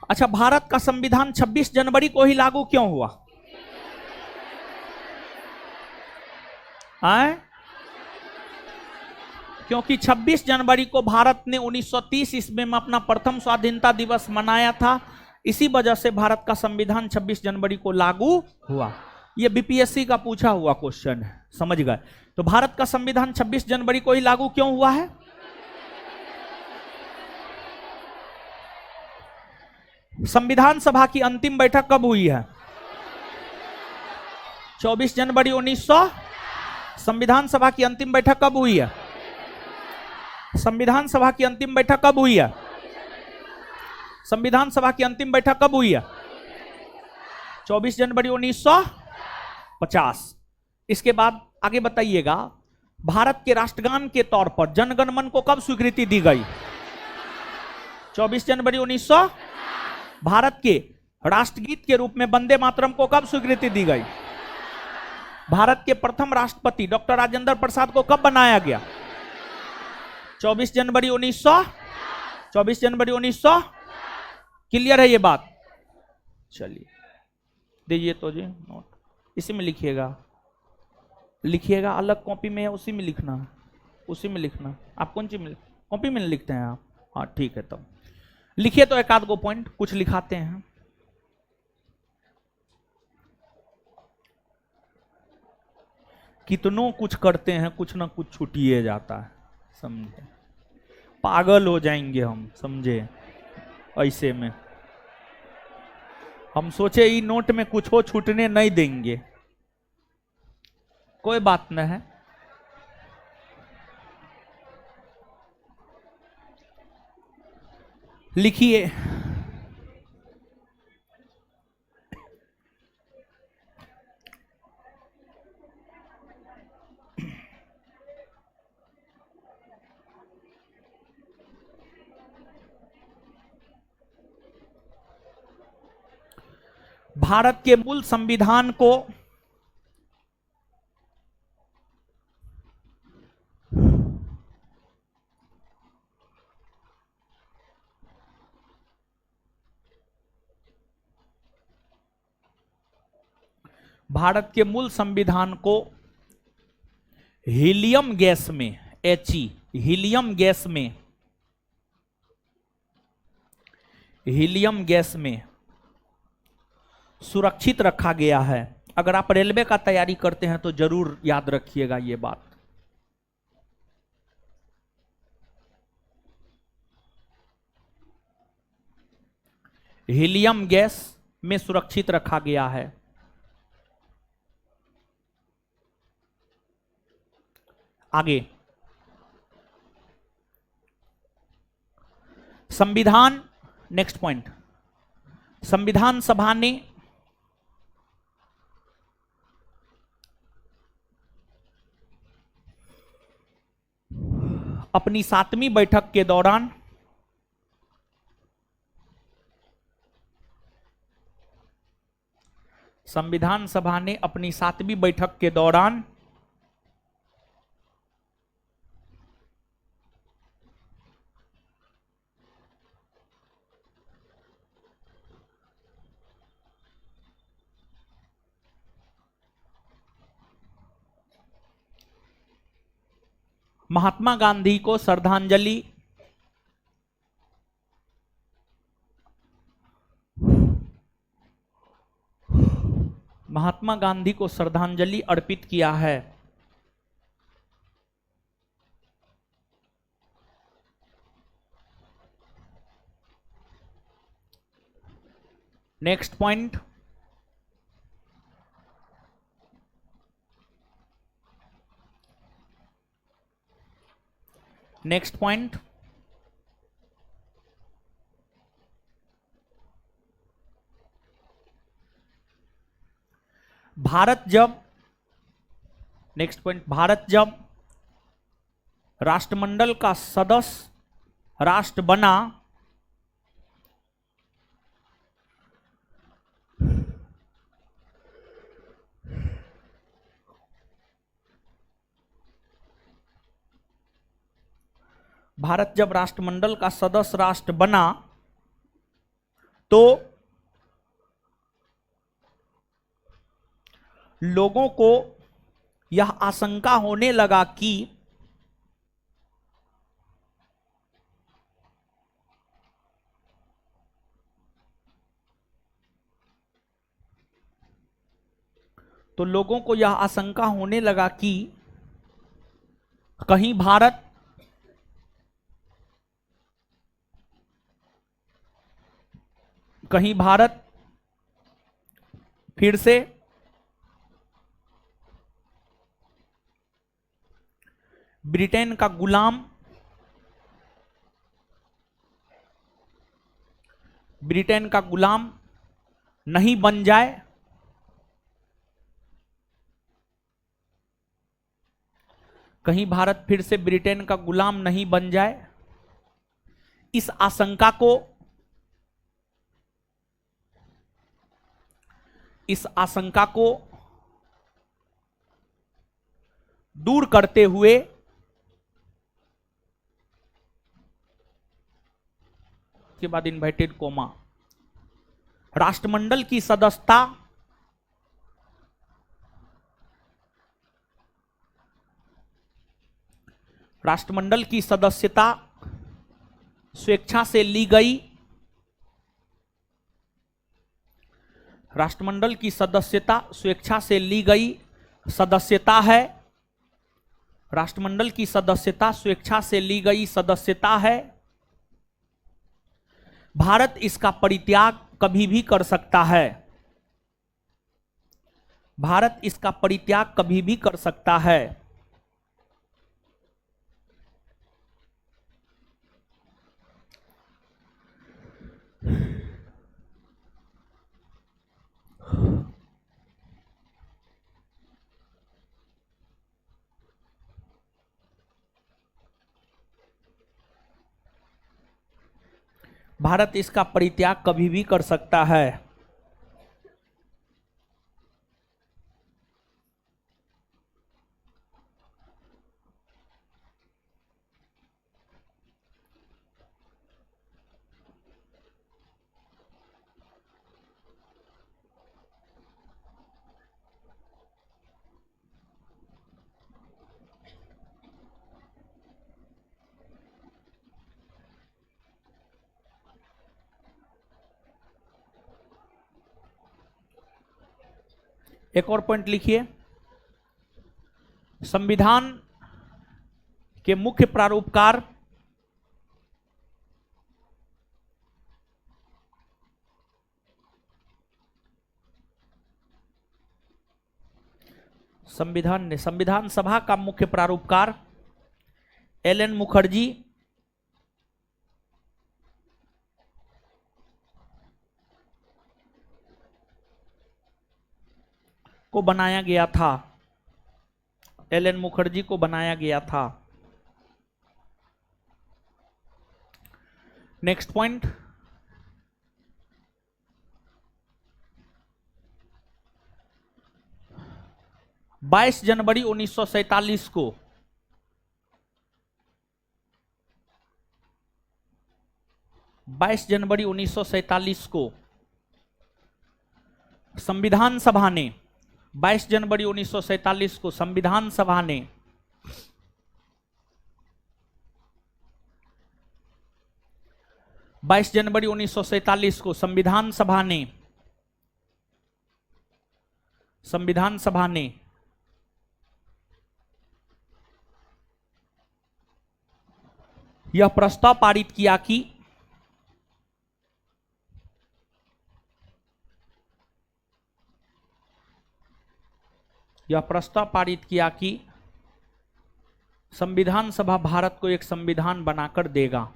अच्छा, भारत का संविधान 26 जनवरी को ही लागू क्यों हुआ? आए? क्योंकि 26 जनवरी को भारत ने 1930 ईस्वी में अपना प्रथम स्वाधीनता दिवस मनाया था। इसी वजह से भारत का संविधान 26 जनवरी को लागू हुआ। यह बीपीएससी का पूछा हुआ क्वेश्चन है, समझ गए? तो भारत का संविधान 26 जनवरी को ही लागू क्यों हुआ है? संविधान सभा की अंतिम बैठक कब हुई है? 24 जनवरी 1900। संविधान सभा की अंतिम बैठक कब हुई है? संविधान सभा की अंतिम बैठक कब हुई है? संविधान सभा की अंतिम बैठक कब हुई है? 24 जनवरी 1950। इसके बाद आगे बताइएगा, भारत के राष्ट्रगान के तौर पर जनगण मन को कब स्वीकृति दी गई? 24 जनवरी 1900। भारत के राष्ट्रगीत के रूप में वंदे मातरम को कब स्वीकृति दी गई? भारत के प्रथम राष्ट्रपति डॉक्टर राजेंद्र प्रसाद को कब बनाया गया? 24 जनवरी 1900। 24 जनवरी 1900। क्लियर है ये बात? चलिए दीजिए तो जी नोट, इसी में लिखिएगा। लिखिएगा अलग कॉपी में है, उसी में लिखना है, उसी में लिखना। आप कौन सी में कॉपी में लिखते हैं आप? हाँ ठीक है, तब लिखिए तो एक आध गो पॉइंट कुछ लिखाते हैं। कितनों कुछ करते हैं, कुछ ना कुछ छूटिए जाता है, समझे? पागल हो जाएंगे हम, समझे? ऐसे में हम सोचे ई नोट में कुछ हो छूटने नहीं देंगे, कोई बात नहीं है। लिखिए, भारत के मूल संविधान को हीलियम गैस में, हीलियम गैस में सुरक्षित रखा गया है। अगर आप रेलवे का तैयारी करते हैं तो जरूर याद रखिएगा ये बात। हीलियम गैस में सुरक्षित रखा गया है। आगे, संविधान, नेक्स्ट पॉइंट, संविधान सभा ने अपनी 7वीं बैठक के दौरान संविधान सभा ने अपनी 7वीं बैठक के दौरान महात्मा गांधी को श्रद्धांजलि अर्पित किया है। नेक्स्ट पॉइंट, भारत जब राष्ट्रमंडल का सदस्य राष्ट्र बना तो लोगों को यह आशंका होने लगा कि कहीं भारत फिर से ब्रिटेन का गुलाम नहीं बन जाए। कहीं भारत फिर से ब्रिटेन का गुलाम नहीं बन जाए, इस आशंका को दूर करते हुए के बाद इन्वर्टेड कोमा, राष्ट्रमंडल की सदस्यता स्वेच्छा से ली गई। राष्ट्रमंडल की सदस्यता स्वेच्छा से ली गई सदस्यता है। राष्ट्रमंडल की सदस्यता स्वेच्छा से ली गई सदस्यता है। भारत इसका परित्याग कभी भी कर सकता है। भारत इसका परित्याग कभी भी कर सकता है। भारत इसका परित्याग कभी भी कर सकता है। एक और पॉइंट लिखिए, संविधान के मुख्य प्रारूपकार संविधान सभा का मुख्य प्रारूपकार एल.एन. मुखर्जी को बनाया गया था। एल.एन. मुखर्जी को बनाया गया था। नेक्स्ट पॉइंट, बाईस जनवरी 1947 को संविधान सभा ने 22 जनवरी 1947 को संविधान सभा ने संविधान सभा ने यह प्रस्ताव पारित किया कि संविधान सभा भारत को एक संविधान बनाकर देगा।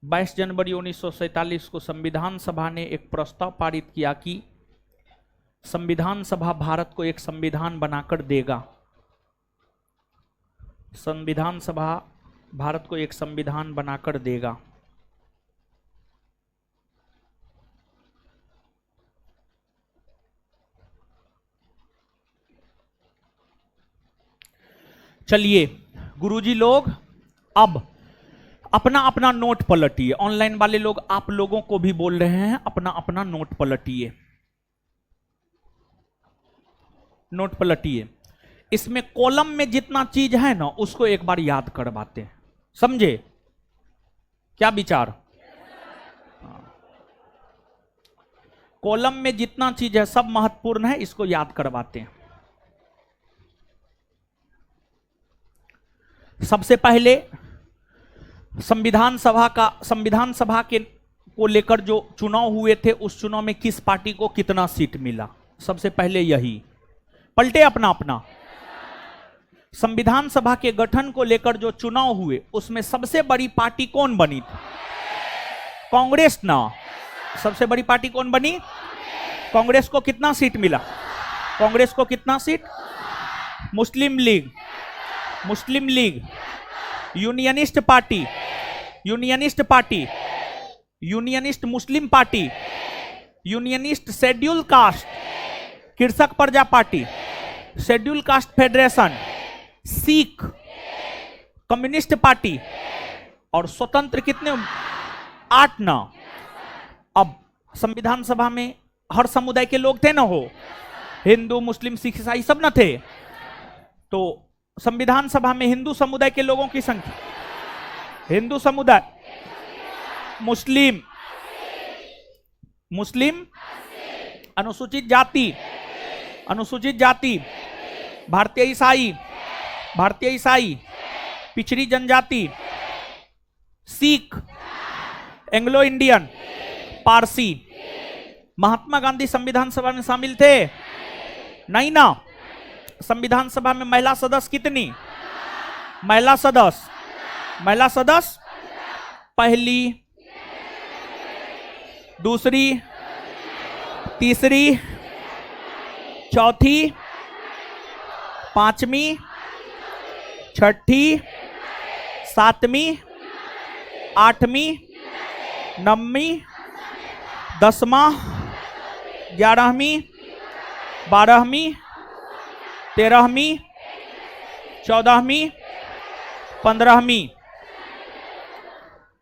22 जनवरी 1947 को संविधान सभा ने एक प्रस्ताव पारित किया कि संविधान सभा भारत को एक संविधान बनाकर देगा। संविधान सभा भारत को एक संविधान बनाकर देगा। चलिए गुरुजी लोग अब अपना अपना नोट पलटिए। ऑनलाइन वाले लोग आप लोगों को भी बोल रहे हैं, अपना अपना नोट पलटिए, नोट पलटिए। इसमें कॉलम में जितना चीज है ना उसको एक बार याद करवाते हैं, समझे? क्या विचार? कॉलम में जितना चीज है सब महत्वपूर्ण है, इसको याद करवाते हैं। सबसे पहले संविधान सभा के को लेकर जो चुनाव हुए थे उस चुनाव में किस पार्टी को कितना सीट मिला, सबसे पहले यही पलटे अपना अपना। संविधान सभा के गठन को लेकर जो चुनाव हुए उसमें सबसे बड़ी पार्टी कौन बनी थी? कांग्रेस ना। सबसे बड़ी पार्टी कौन बनी? कांग्रेस को कितना सीट मिला? कांग्रेस को कितना सीट? मुस्लिम लीग, यूनियनिस्ट मुस्लिम पार्टी, यूनियनिस्ट शेड्यूल कास्ट, कृषक प्रजा पार्टी, शेड्यूल कास्ट फेडरेशन, सिख, कम्युनिस्ट पार्टी और स्वतंत्र कितने? 8 ना। अब संविधान सभा में हर समुदाय के लोग थे ना, हो हिंदू मुस्लिम सिख ईसाई सब ना थे, तो संविधान सभा में हिंदू समुदाय के लोगों की संख्या, हिंदू समुदाय, मुस्लिम, अनुसूचित जाति, भारतीय ईसाई, पिछड़ी जनजाति, सिख, एंग्लो इंडियन, पारसी, महात्मा गांधी संविधान सभा में शामिल थे? नहीं ना। संविधान सभा में महिला सदस्य कितनी? महिला सदस्य पहली, दूसरी, तीसरी, चौथी, पांचवी, छठी, सातवीं, आठवीं, नौवीं, 10वां, 11वीं, 12वीं, 13वीं, 14वीं, 15वीं।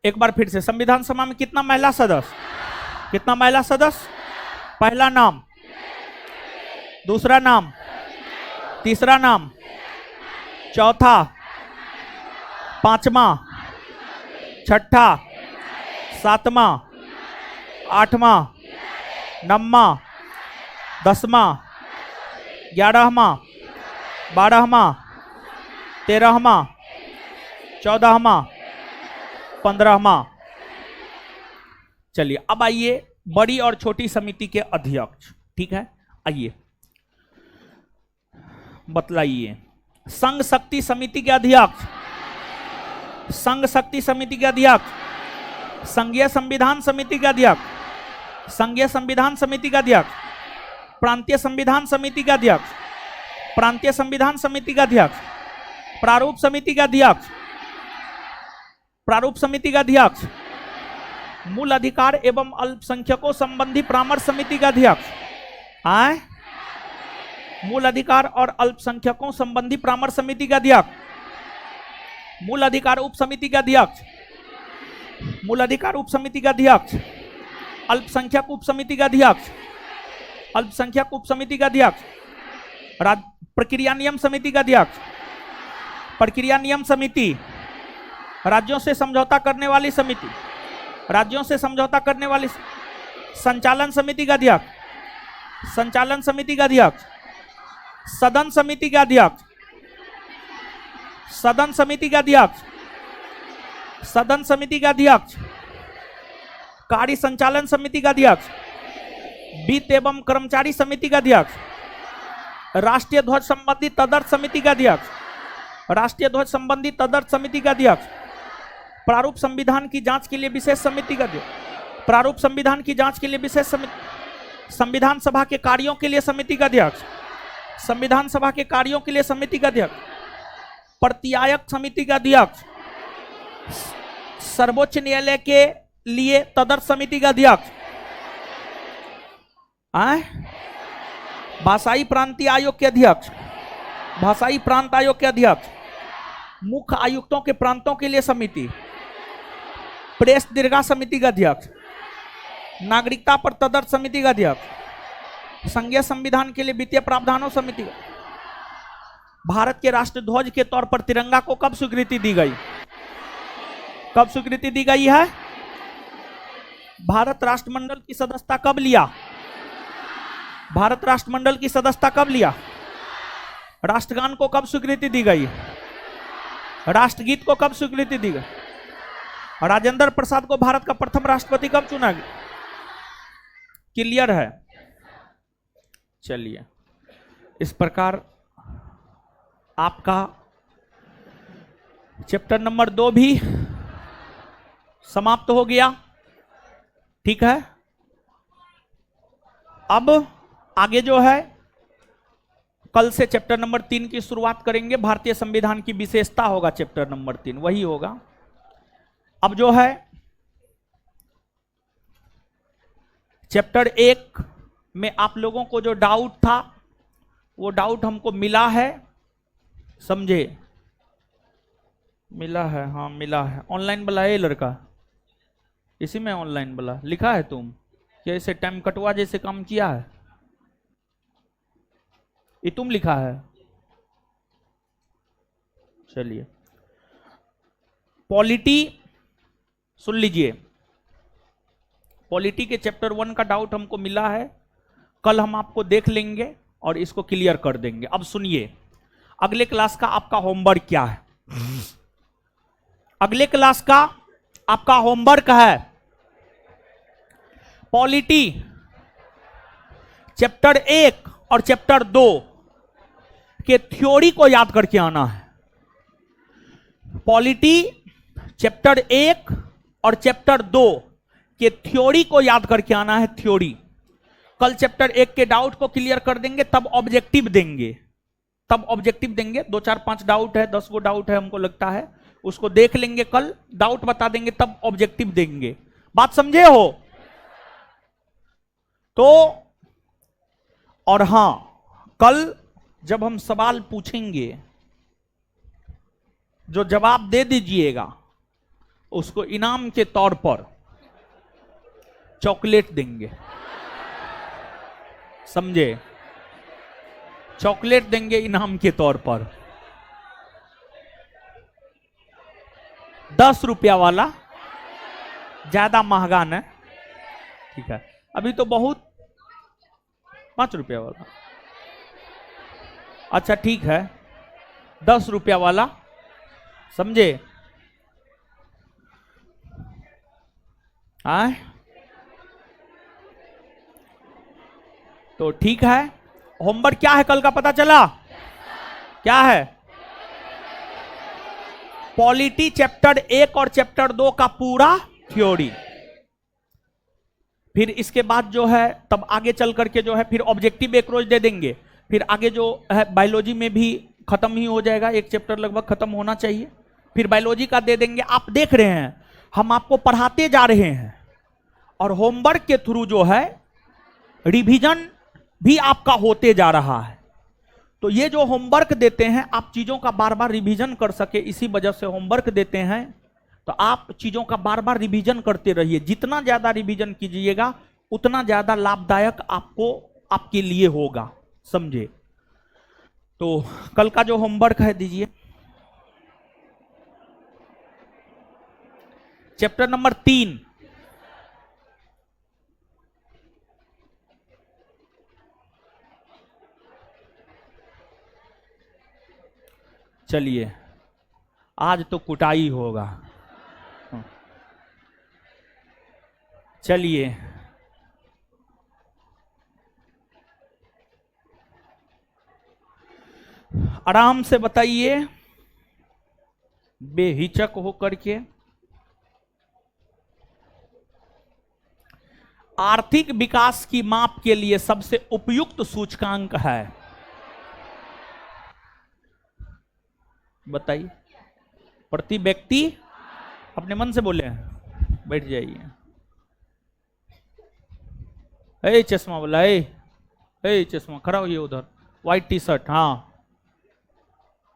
एक बार फिर से, संविधान सभा में कितना महिला सदस्य? पहला नाम, दूसरा नाम, तीसरा नाम, चौथा, पांचवा, छठा, सातवां, आठवां, नौवां, 10वां, 11वां, 12वां, 13वां, 14वां, 15वां। चलिए अब आइए बड़ी और छोटी समिति के अध्यक्ष। ठीक है, आइए बतलाइए। संघ शक्ति समिति के अध्यक्ष, संघ शक्ति समिति के अध्यक्ष, संघीय संविधान समिति के अध्यक्ष, संघीय संविधान समिति का अध्यक्ष, प्रांतीय संविधान समिति का अध्यक्ष, प्रांतीय संविधान समिति का अध्यक्ष, प्रारूप समिति का अध्यक्ष, प्रारूप समिति का अध्यक्ष, मूल अधिकार एवं अल्पसंख्यकों संबंधी परामर्श समिति का अध्यक्ष, मूल अधिकार और अल्पसंख्यकों संबंधी परामर्श समिति का अध्यक्ष, मूल अधिकार उप समिति का अध्यक्ष, मूल अधिकार उप समिति का अध्यक्ष, अल्पसंख्यक उप समिति का अध्यक्ष, अल्पसंख्यक उप समिति का अध्यक्ष, प्रक्रिया नियम समिति का अध्यक्ष, प्रक्रिया नियम समिति, राज्यों से समझौता करने वाली समिति, राज्यों से समझौता करने वाली, संचालन समिति का अध्यक्ष, संचालन समिति का अध्यक्ष, सदन समिति का अध्यक्ष, सदन समिति का अध्यक्ष, सदन समिति का अध्यक्ष, कार्य संचालन समिति का अध्यक्ष, वित्त एवं कर्मचारी समिति का अध्यक्ष, राष्ट्रीय ध्वज संबंधी तदर्थ समिति का अध्यक्ष, राष्ट्रीय ध्वज संबंधी तदर्थ समिति का अध्यक्ष, प्रारूप संविधान की जांच के लिए विशेष समिति का अध्यक्ष, प्रारूप संविधान की जांच के लिए विशेष समिति, संविधान सभा के कार्यों के लिए समिति का अध्यक्ष, संविधान सभा के कार्यों के लिए समिति का अध्यक्ष, प्रत्यायक समिति का अध्यक्ष, सर्वोच्च न्यायालय के लिए तदर्थ समिति का अध्यक्ष, भाषाई प्रांतीय आयोग के अध्यक्ष, भाषाई प्रांत आयोग के अध्यक्ष, मुख्य आयुक्तों के प्रांतों के लिए समिति, प्रेस दीर्घा समिति का अध्यक्ष, नागरिकता पर तदर्थ समिति का अध्यक्ष, संघीय संविधान के लिए वित्तीय प्रावधानों समिति। भारत के राष्ट्रध्वज के तौर पर तिरंगा को कब स्वीकृति दी गई? कब स्वीकृति दी गई है? भारत राष्ट्रमंडल की सदस्यता कब लिया? भारत राष्ट्रमंडल की सदस्यता कब लिया? राष्ट्रगान को कब स्वीकृति दी गई? राष्ट्रगीत को कब स्वीकृति दी गई? राजेंद्र प्रसाद को भारत का प्रथम राष्ट्रपति कब चुना गया? क्लियर है? चलिए, इस प्रकार आपका चैप्टर नंबर 2 भी समाप्त हो गया। ठीक है, अब आगे जो है कल से चैप्टर नंबर 3 की शुरुआत करेंगे। भारतीय संविधान की विशेषता होगा चैप्टर नंबर 3, वही होगा। अब जो है चैप्टर 1 में आप लोगों को जो डाउट था वो डाउट हमको मिला है, समझे? मिला है, हाँ मिला है। ऑनलाइन वाला है लड़का, इसी में ऑनलाइन वाला लिखा है। तुम क्या इसे टाइम कटवा जैसे काम किया है? ये तुम लिखा है? चलिए, पॉलिटी सुन लीजिए। पॉलिटी के चैप्टर 1 का डाउट हमको मिला है, कल हम आपको देख लेंगे और इसको क्लियर कर देंगे। अब सुनिए, अगले क्लास का आपका होमवर्क क्या है? अगले क्लास का आपका होमवर्क है पॉलिटी चैप्टर 1 और चैप्टर 2 के थ्योरी को याद करके आना है। पॉलिटी चैप्टर 1 और चैप्टर 2 के थ्योरी को याद करके आना है, थ्योरी। कल चैप्टर 1 के डाउट को क्लियर कर देंगे, तब ऑब्जेक्टिव देंगे, तब ऑब्जेक्टिव देंगे। 2 4 5 डाउट है, 10 गो डाउट है हमको लगता है, उसको देख लेंगे कल, डाउट बता देंगे, तब ऑब्जेक्टिव देंगे। बात समझे हो? तो और हां, कल जब हम सवाल पूछेंगे, जो जवाब दे दीजिएगा उसको इनाम के तौर पर चॉकलेट देंगे, समझे? चॉकलेट देंगे इनाम के तौर पर। 10 रुपया वाला, ज्यादा महंगा न, ठीक है? अभी तो बहुत 5 रुपया वाला, अच्छा ठीक है, 10 रुपया वाला, समझे? आए तो ठीक है। होमवर्क क्या है कल का पता चला? क्या है? पॉलिटी चैप्टर 1 और चैप्टर 2 का पूरा थ्योरी। फिर इसके बाद जो है तब आगे चल करके जो है फिर ऑब्जेक्टिव एक रोज दे देंगे। फिर आगे जो है बायोलॉजी में भी खत्म ही हो जाएगा, एक चैप्टर लगभग खत्म होना चाहिए, फिर बायोलॉजी का दे देंगे। आप देख रहे हैं हम आपको पढ़ाते जा रहे हैं और होमवर्क के थ्रू जो है रिवीजन भी आपका होते जा रहा है। तो ये जो होमवर्क देते हैं आप चीजों का बार बार रिवीजन कर सके, इसी वजह से होमवर्क देते हैं। तो आप चीजों का बार बार रिवीजन करते रहिए, जितना ज्यादा रिवीजन कीजिएगा उतना ज्यादा लाभदायक आपको आपके लिए होगा, समझे? तो कल का जो होमवर्क है दीजिए, चैप्टर नंबर 3, चलिए आज तो कुटाई होगा। चलिए आराम से बताइए, बेहिचक होकर के। आर्थिक विकास की माप के लिए सबसे उपयुक्त सूचकांक है, बताइए? प्रति व्यक्ति, अपने मन से बोले, बैठ जाइए। ए चश्मा बोला, ए चश्मा खड़ा होइए उधर, व्हाइट टी शर्ट, हाँ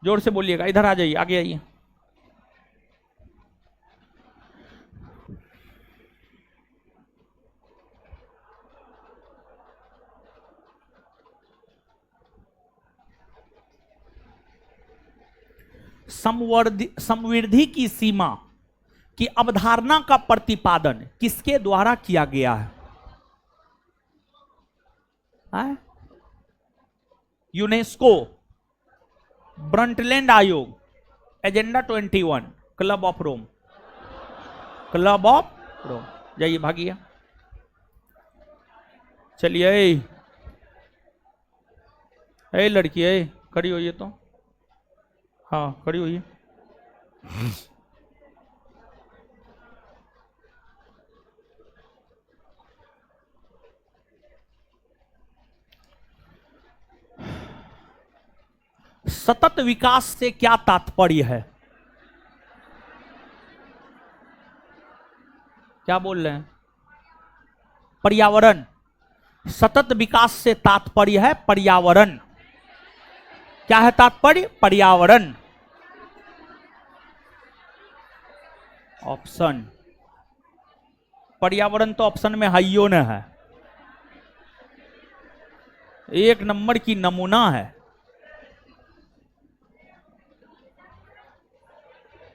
जोर से बोलिएगा, इधर आ जाइए, आगे आइए। समवृद्धि की सीमा की अवधारणा का प्रतिपादन किसके द्वारा किया गया है? यूनेस्को, ब्रंटलैंड आयोग, agenda 21, club of Rome, club of Rome. जाइए भागिए, चलिए। ए लड़की, खड़ी होइए तो, हाँ खड़ी हुई। सतत विकास से क्या तात्पर्य है? क्या बोल रहे हैं? पर्यावरण। सतत विकास से तात्पर्य है पर्यावरण। क्या है तात्पर्य? पर्यावरण। ऑप्शन, पर्यावरण तो ऑप्शन में हाइयो न है, एक नंबर की नमूना है।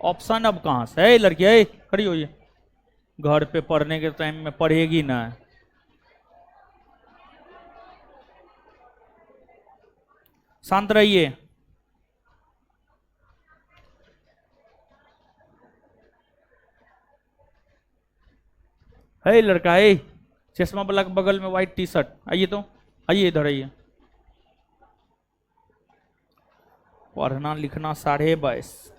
ऑप्शन अब कहां से? लड़की खड़ी होइए, घर पे पढ़ने के टाइम में पढ़ेगी ना। शांत रहिए। लड़का, चश्मा वाला के बगल में व्हाइट टी शर्ट, आइए तो, आइए इधर आइए। पढ़ना लिखना 22.5।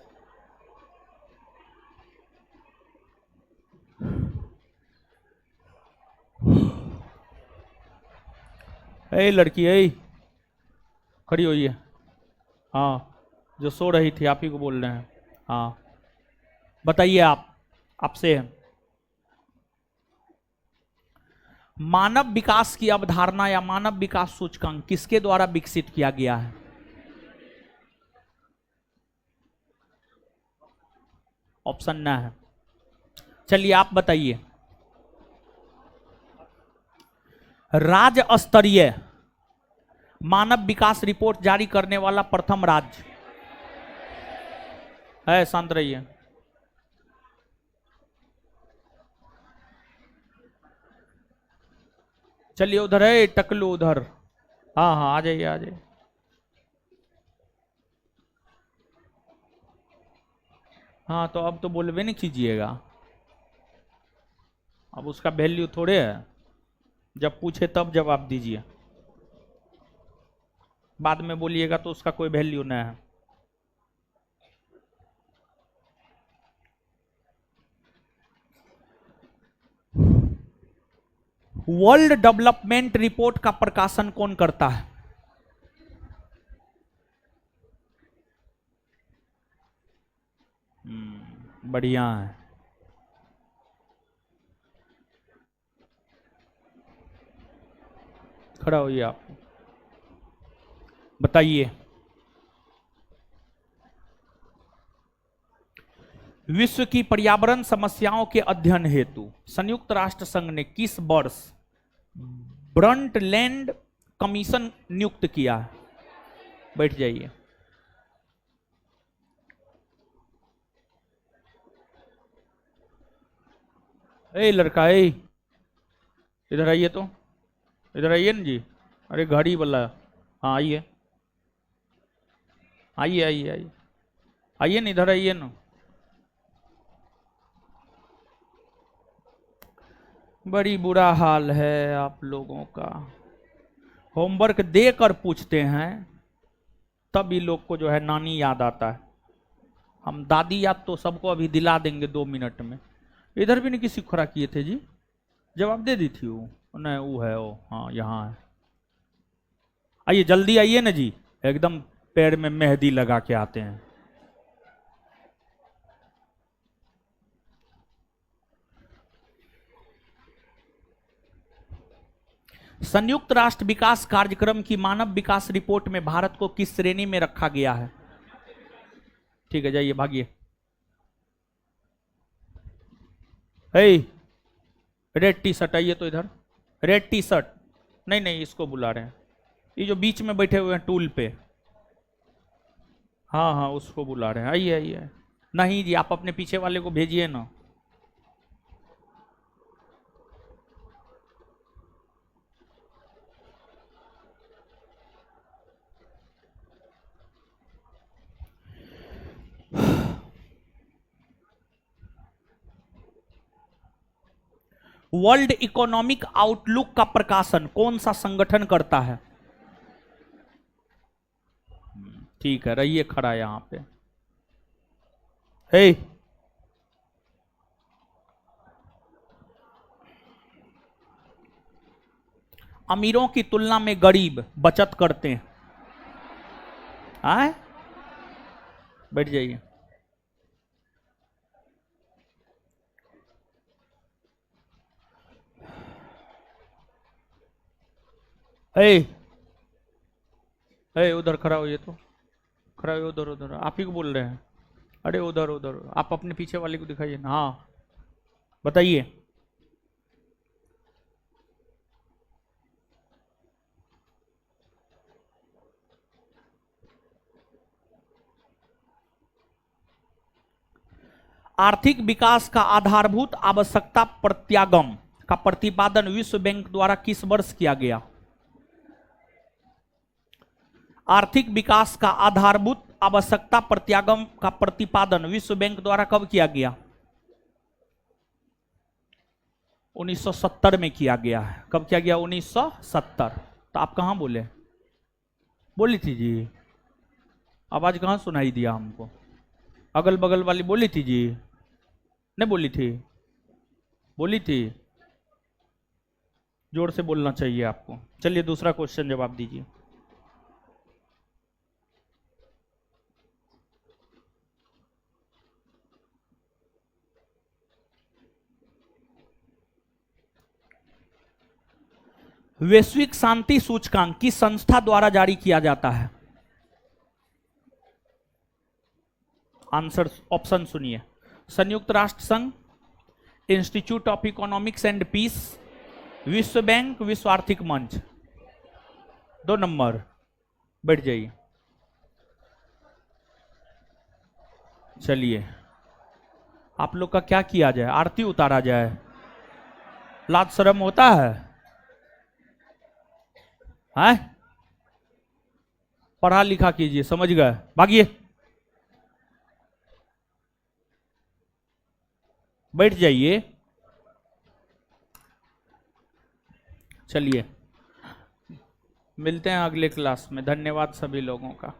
ए लड़की, ए खड़ी हुई है। हाँ, जो सो रही थी आप ही को बोल रहे हैं। हाँ बताइए, आपसे है। मानव विकास की अवधारणा या मानव विकास सूचकांक किसके द्वारा विकसित किया गया है? ऑप्शन न है। चलिए आप बताइए। राज्य स्तरीय मानव विकास रिपोर्ट जारी करने वाला प्रथम राज्य है? शांत रहिए। चलिए उधर है टकलू, उधर। हाँ हाँ, आ जाइए आ जाइए। हाँ तो अब तो बोलबे नहीं कीजिएगा, अब उसका वैल्यू थोड़े है, जब पूछे तब जवाब दीजिए, बाद में बोलिएगा तो उसका कोई वैल्यू नहीं है। वर्ल्ड डेवलपमेंट रिपोर्ट का प्रकाशन कौन करता है? बढ़िया है। खड़ा होइए आप, बताइए। विश्व की पर्यावरण समस्याओं के अध्ययन हेतु संयुक्त राष्ट्र संघ ने किस वर्ष ब्रंटलैंड कमीशन नियुक्त किया है? बैठ जाइए। ए लड़का, ए इधर आइए तो, इधर आइए ना जी। अरे घड़ी वाला, हाँ आइए आइए आइए आइए आइए ना, इधर आइए ना। बड़ी बुरा हाल है आप लोगों का, होमवर्क देकर पूछते हैं तब ये लोग को जो है नानी याद आता है। हम दादी याद तो सबको अभी दिला देंगे 2 मिनट में। इधर भी नहीं किसी खुरा किए थे जी, जवाब दे दी थी वो। नहीं वो है वो, हाँ यहाँ है। आइए जल्दी आइए ना जी, एकदम पैर में मेहंदी लगा के आते हैं। संयुक्त राष्ट्र विकास कार्यक्रम की मानव विकास रिपोर्ट में भारत को किस श्रेणी में रखा गया है? ठीक है जाइए, भागिए। रेड टी शर्ट आइए तो इधर। रेड टी शर्ट, नहीं नहीं इसको बुला रहे हैं, ये जो बीच में बैठे हुए हैं टूल पे। हाँ हाँ उसको बुला रहे हैं, आइए आइए। नहीं जी, आप अपने पीछे वाले को भेजिए ना। वर्ल्ड इकोनॉमिक आउटलुक का प्रकाशन कौन सा संगठन करता है? ठीक है, रहिए खड़ा यहां पे। हे अमीरों की तुलना में गरीब बचत करते हैं। आए बैठ जाइए। उधर खड़ा होइए तो, खड़ा होइए उधर, उधर आप ही को बोल रहे हैं। अरे उधर उधर, आप अपने पीछे वाले को दिखाइए ना। हाँ बताइए। आर्थिक विकास का आधारभूत आवश्यकता प्रत्यागम का प्रतिपादन विश्व बैंक द्वारा किस वर्ष किया गया? आर्थिक विकास का आधारभूत आवश्यकता प्रत्यागम का प्रतिपादन विश्व बैंक द्वारा कब किया गया? 1970 में किया गया है। कब किया गया? 1970। तो आप कहाँ बोले? बोली थी जी, आवाज कहाँ सुनाई दिया हमको? अगल बगल वाली बोली थी जी, नहीं बोली थी? बोली थी। जोर से बोलना चाहिए आपको। चलिए दूसरा क्वेश्चन जवाब दीजिए। वैश्विक शांति सूचकांक किस संस्था द्वारा जारी किया जाता है? आंसर ऑप्शन सुनिए। संयुक्त राष्ट्र संघ, institute of economics and peace, विश्व बैंक, विश्व आर्थिक मंच। 2 नंबर, बैठ जाइए। चलिए, आप लोग का क्या किया जाए? आरती उतारा जाए? लाज शर्म होता है? हैं? पढ़ा लिखा कीजिए, समझ गए? भागिए, बैठ जाइए। चलिए, मिलते हैं अगले क्लास में। धन्यवाद सभी लोगों का।